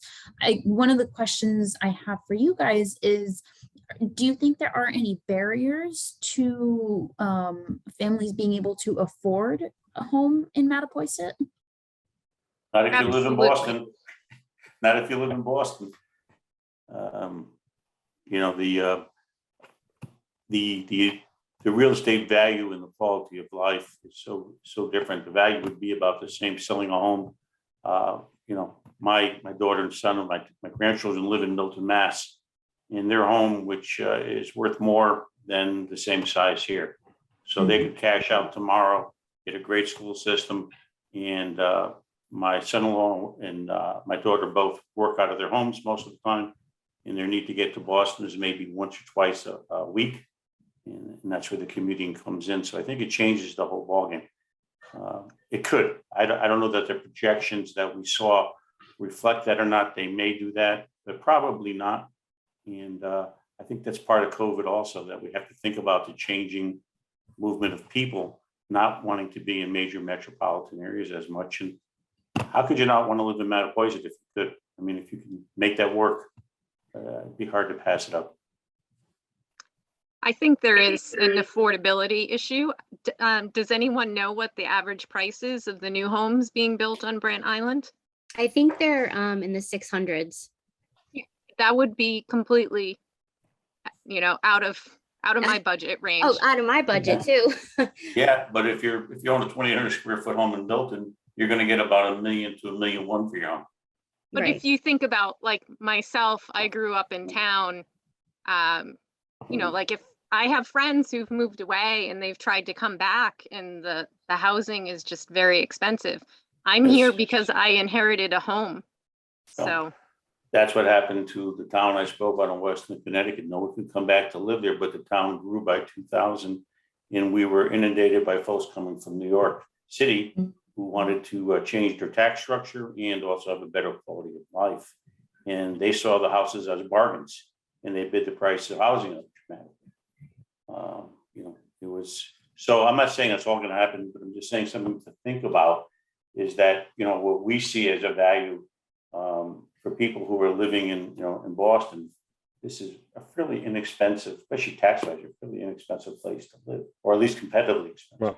One of the questions I have for you guys is, do you think there are any barriers to families being able to afford a home in Mattapoisett? Not if you live in Boston. Not if you live in Boston. The real estate value and the quality of life is so different. The value would be about the same selling a home. My daughter and son and my grandchildren live in Milton, Mass, in their home, which is worth more than the same size here. So they could cash out tomorrow, get a great school system, and my son-in-law and my daughter both work out of their homes most of the time, and their need to get to Boston is maybe once or twice a week, and that's where the commuting comes in. So I think it changes the whole ballgame. It could. I don't know that the projections that we saw reflect that or not. They may do that, but probably not. And I think that's part of COVID also, that we have to think about the changing movement of people not wanting to be in major metropolitan areas as much. And how could you not want to live in Mattapoisett if you could? I mean, if you can make that work, it'd be hard to pass it up. I think there is an affordability issue. Does anyone know what the average price is of the new homes being built on Brant Island? I think they're in the 600s. That would be completely, out of my budget range. Oh, out of my budget too. Yeah, but if you own a 2,800 square foot home in Milton, you're going to get about $1 million to $1.1 million for your home. But if you think about like myself, I grew up in town. Like if I have friends who've moved away and they've tried to come back and the housing is just very expensive. I'm here because I inherited a home. So that's what happened to the town I spoke about in Western Connecticut. No one could come back to live there, but the town grew by 2,000, and we were inundated by folks coming from New York City who wanted to change their tax structure and also have a better quality of life. And they saw the houses as bargains, and they bid the price of housing up dramatically. It was, so I'm not saying that's all going to happen, but I'm just saying something to think about is that, what we see as a value for people who are living in Boston, this is a fairly inexpensive, especially tax-wise, a fairly inexpensive place to live, or at least competitively expensive. Well,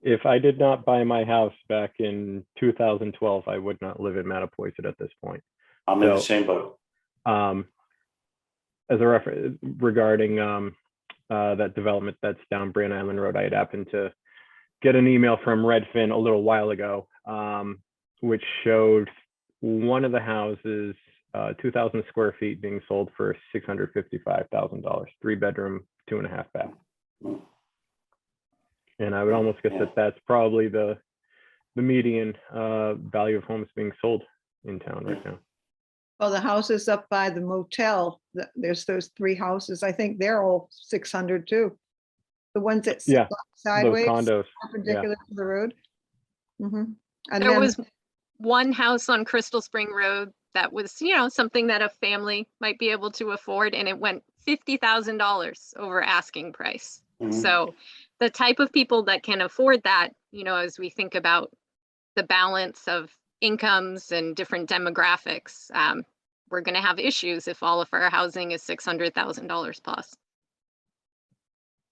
if I did not buy my house back in 2012, I would not live in Mattapoisett at this point. I'm in the same boat. As a reference regarding that development that's down Brant Island Road, I had happened to get an email from Redfin a little while ago, which showed one of the houses, 2,000 square feet, being sold for $655,000, 3-bedroom, 2.5 bath. And I would almost guess that that's probably the median value of homes being sold in town right now. Well, the houses up by the motel, there's those 3 houses. I think they're all 600 too. The ones that sit sideways, condos, perpendicular to the road. And There then, was one house on Crystal Spring Road that was, you know, something that a family might be able to afford, and it went $50,000 over asking price. So the type of people that can afford that, you know, as we think about the balance of incomes and different demographics, we're going to have issues if all of our housing is $600,000 plus.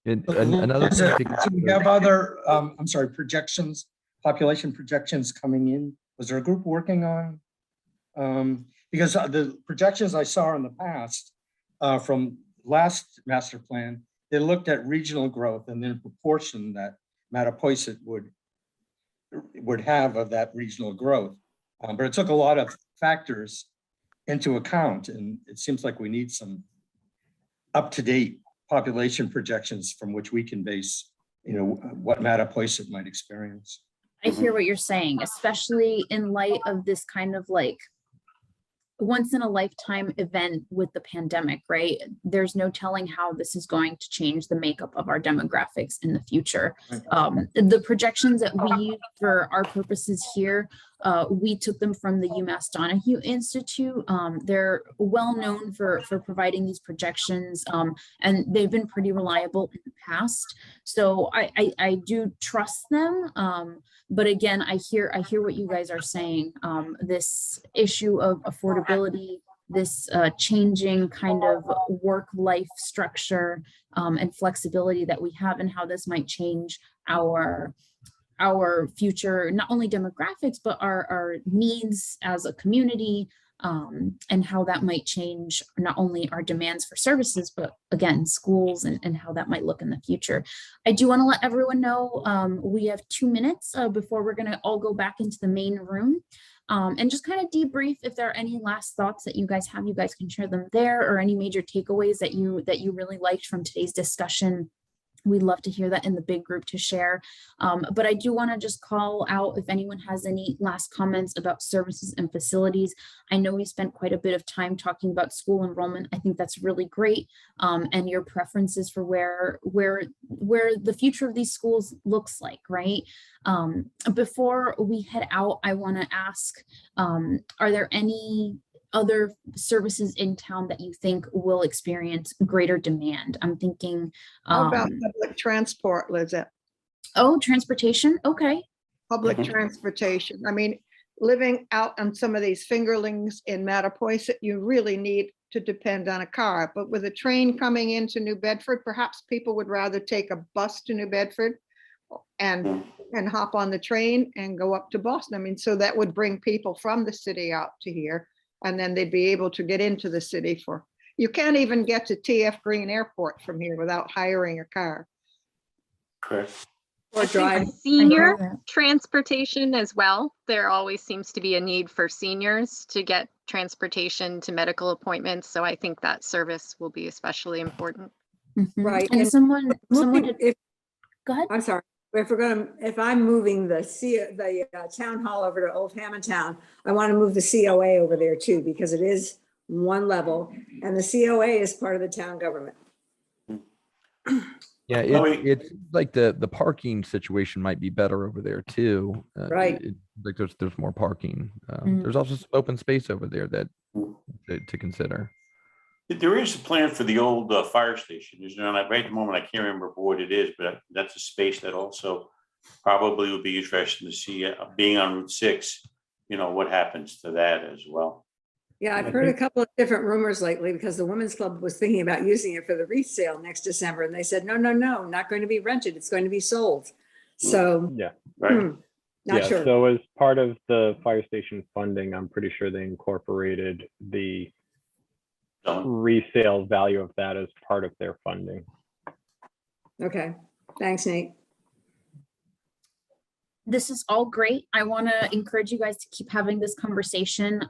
Another thing to So we have other, I'm sorry, projections, population projections coming in. Was there a group working on? Because the projections I saw in the past from last master plan, they looked at regional growth and the proportion that Mattapoisett would have of that regional growth. But it took a lot of factors into account, and it seems like we need some up-to-date population projections from which we can base, you know, what Mattapoisett might experience. I hear what you're saying, especially in light of this kind of like once in a lifetime event with the pandemic, right? There's no telling how this is going to change the makeup of our demographics in the future. The projections that we use for our purposes here, we took them from the UMass Donahue Institute. They're well known for providing these projections, and they've been pretty reliable in the past. So I do trust them. But again, I hear what you guys are saying. This issue of affordability, this changing kind of work-life structure and flexibility that we have, and how this might change our future, not only demographics, but our needs as a community, and how that might change not only our demands for services, but again, schools and how that might look in the future. I do want to let everyone know we have 2 minutes before we're going to all go back into the main room. And just kind of debrief. If there are any last thoughts that you guys have, you guys can share them there, or any major takeaways that you really liked from today's discussion. We'd love to hear that in the big group to share. But I do want to just call out if anyone has any last comments about services and facilities. I know we spent quite a bit of time talking about school enrollment. I think that's really great. And your preferences for where the future of these schools looks like, right? Before we head out, I want to ask, are there any other services in town that you think will experience greater demand? I'm thinking. How about public transport, Lizette? Oh, transportation. Okay. Public transportation. I mean, living out on some of these fingerlings in Mattapoisett, you really need to depend on a car. But with a train coming into New Bedford, perhaps people would rather take a bus to New Bedford and hop on the train and go up to Boston. I mean, so that would bring people from the city out to here, and then they'd be able to get into the city for, you can't even get to TF Green Airport from here without hiring a car. Correct. Or drive. Senior transportation as well. There always seems to be a need for seniors to get transportation to medical appointments. So I think that service will be especially important. Right. And someone did. Go ahead. I'm sorry. If I'm moving the town hall over to Old Hammondtown, I want to move the COA over there too, because it is one level and the COA is part of the town government. Yeah, it's like the parking situation might be better over there too. Right. Like there's more parking. There's also some open space over there that to consider. There is a plan for the old fire station. There's none, right at the moment, I can't remember what it is, but that's a space that also probably would be interesting to see, being on Route 6, you know, what happens to that as well. Yeah, I've heard a couple of different rumors lately, because the Women's Club was thinking about using it for the wreath sale next December. And they said, no, not going to be rented. It's going to be sold. So yeah, right. Not sure. So as part of the fire station funding, I'm pretty sure they incorporated the resale value of that as part of their funding. Okay, thanks, Nate. This is all great. I want to encourage you guys to keep having this conversation.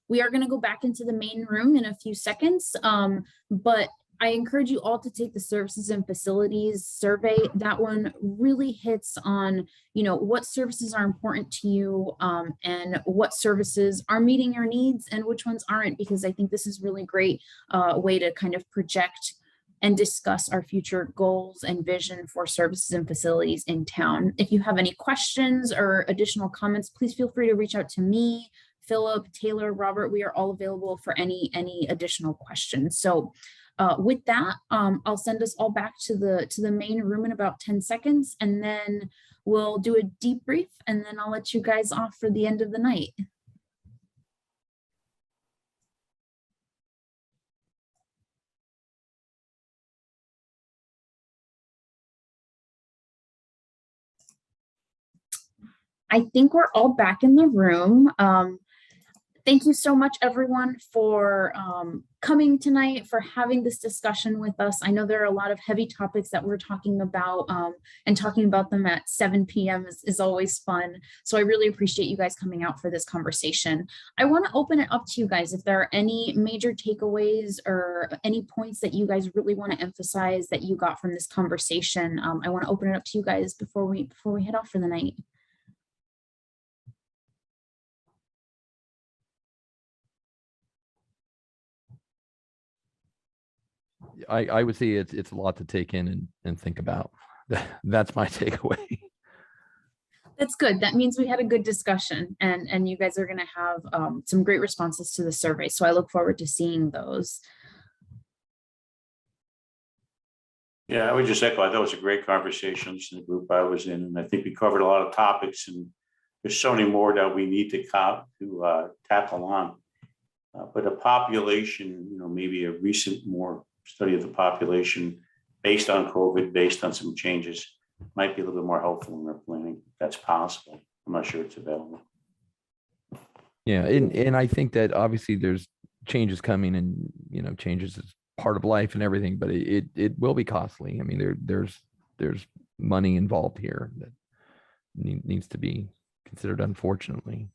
We are going to go back into the main room in a few seconds, but I encourage you all to take the services and facilities survey. That one really hits on, you know, what services are important to you, and what services are meeting your needs and which ones aren't, because I think this is really great way to kind of project and discuss our future goals and vision for services and facilities in town. If you have any questions or additional comments, please feel free to reach out to me, Philip, Taylor, Robert. We are all available for any additional questions. So with that, I'll send us all back to the main room in about 10 seconds, and then we'll do a debrief, and then I'll let you guys off for the end of the night. I think we're all back in the room. Thank you so much, everyone, for coming tonight, for having this discussion with us. I know there are a lot of heavy topics that we're talking about, and talking about them at 7 p.m. is always fun. So I really appreciate you guys coming out for this conversation. I want to open it up to you guys. If there are any major takeaways or any points that you guys really want to emphasize that you got from this conversation, I want to open it up to you guys before we head off for the night. I would say it's a lot to take in and think about. That's my takeaway. That's good. That means we had a good discussion, and you guys are going to have some great responses to the survey. So I look forward to seeing those. Yeah, I would just echo, I thought it was a great conversation in the group I was in, and I think we covered a lot of topics, and there's so many more that we need to tackle on. But a population, you know, maybe a recent more study of the population based on COVID, based on some changes, might be a little bit more helpful in our planning. That's possible. I'm not sure it's available. Yeah, and I think that obviously there's changes coming, and you know, changes is part of life and everything, but it will be costly. I mean, there's money involved here that needs to be considered, unfortunately.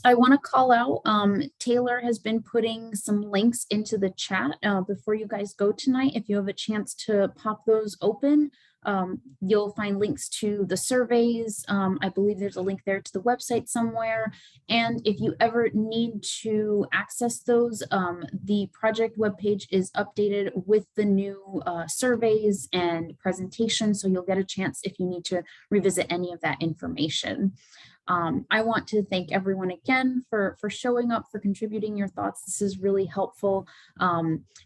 I want to call out, Taylor has been putting some links into the chat before you guys go tonight. If you have a chance to pop those open, you'll find links to the surveys. I believe there's a link there to the website somewhere. And if you ever need to access those, the project webpage is updated with the new surveys and presentations. So you'll get a chance if you need to revisit any of that information. I want to thank everyone again for showing up, for contributing your thoughts. This is really helpful.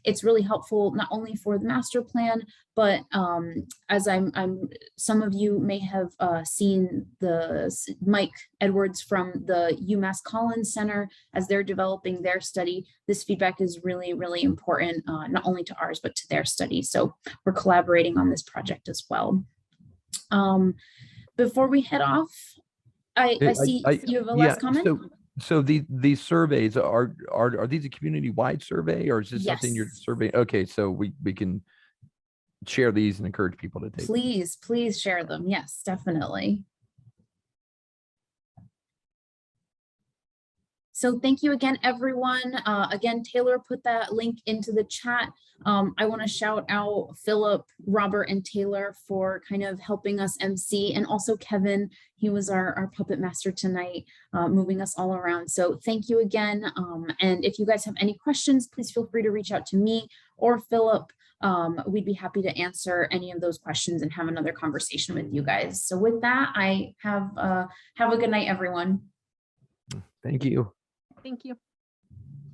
It's really helpful not only for the master plan, but as some of you may have seen the Mike Edwards from the UMass Collins Center as they're developing their study. This feedback is really, really important, not only to ours, but to their study. So we're collaborating on this project as well. Before we head off, I see you have a last comment. So these surveys are these a community-wide survey, or is this something you're surveying? Okay, so we can share these and encourage people to take. Please share them. Yes, definitely. So thank you again, everyone. Again, Taylor put that link into the chat. I want to shout out Philip, Robert, and Taylor for kind of helping us MC, and also Kevin. He was our puppet master tonight, moving us all around. So thank you again. And if you guys have any questions, please feel free to reach out to me or Philip. We'd be happy to answer any of those questions and have another conversation with you guys. So with that, I have a good night, everyone. Thank you. Thank you.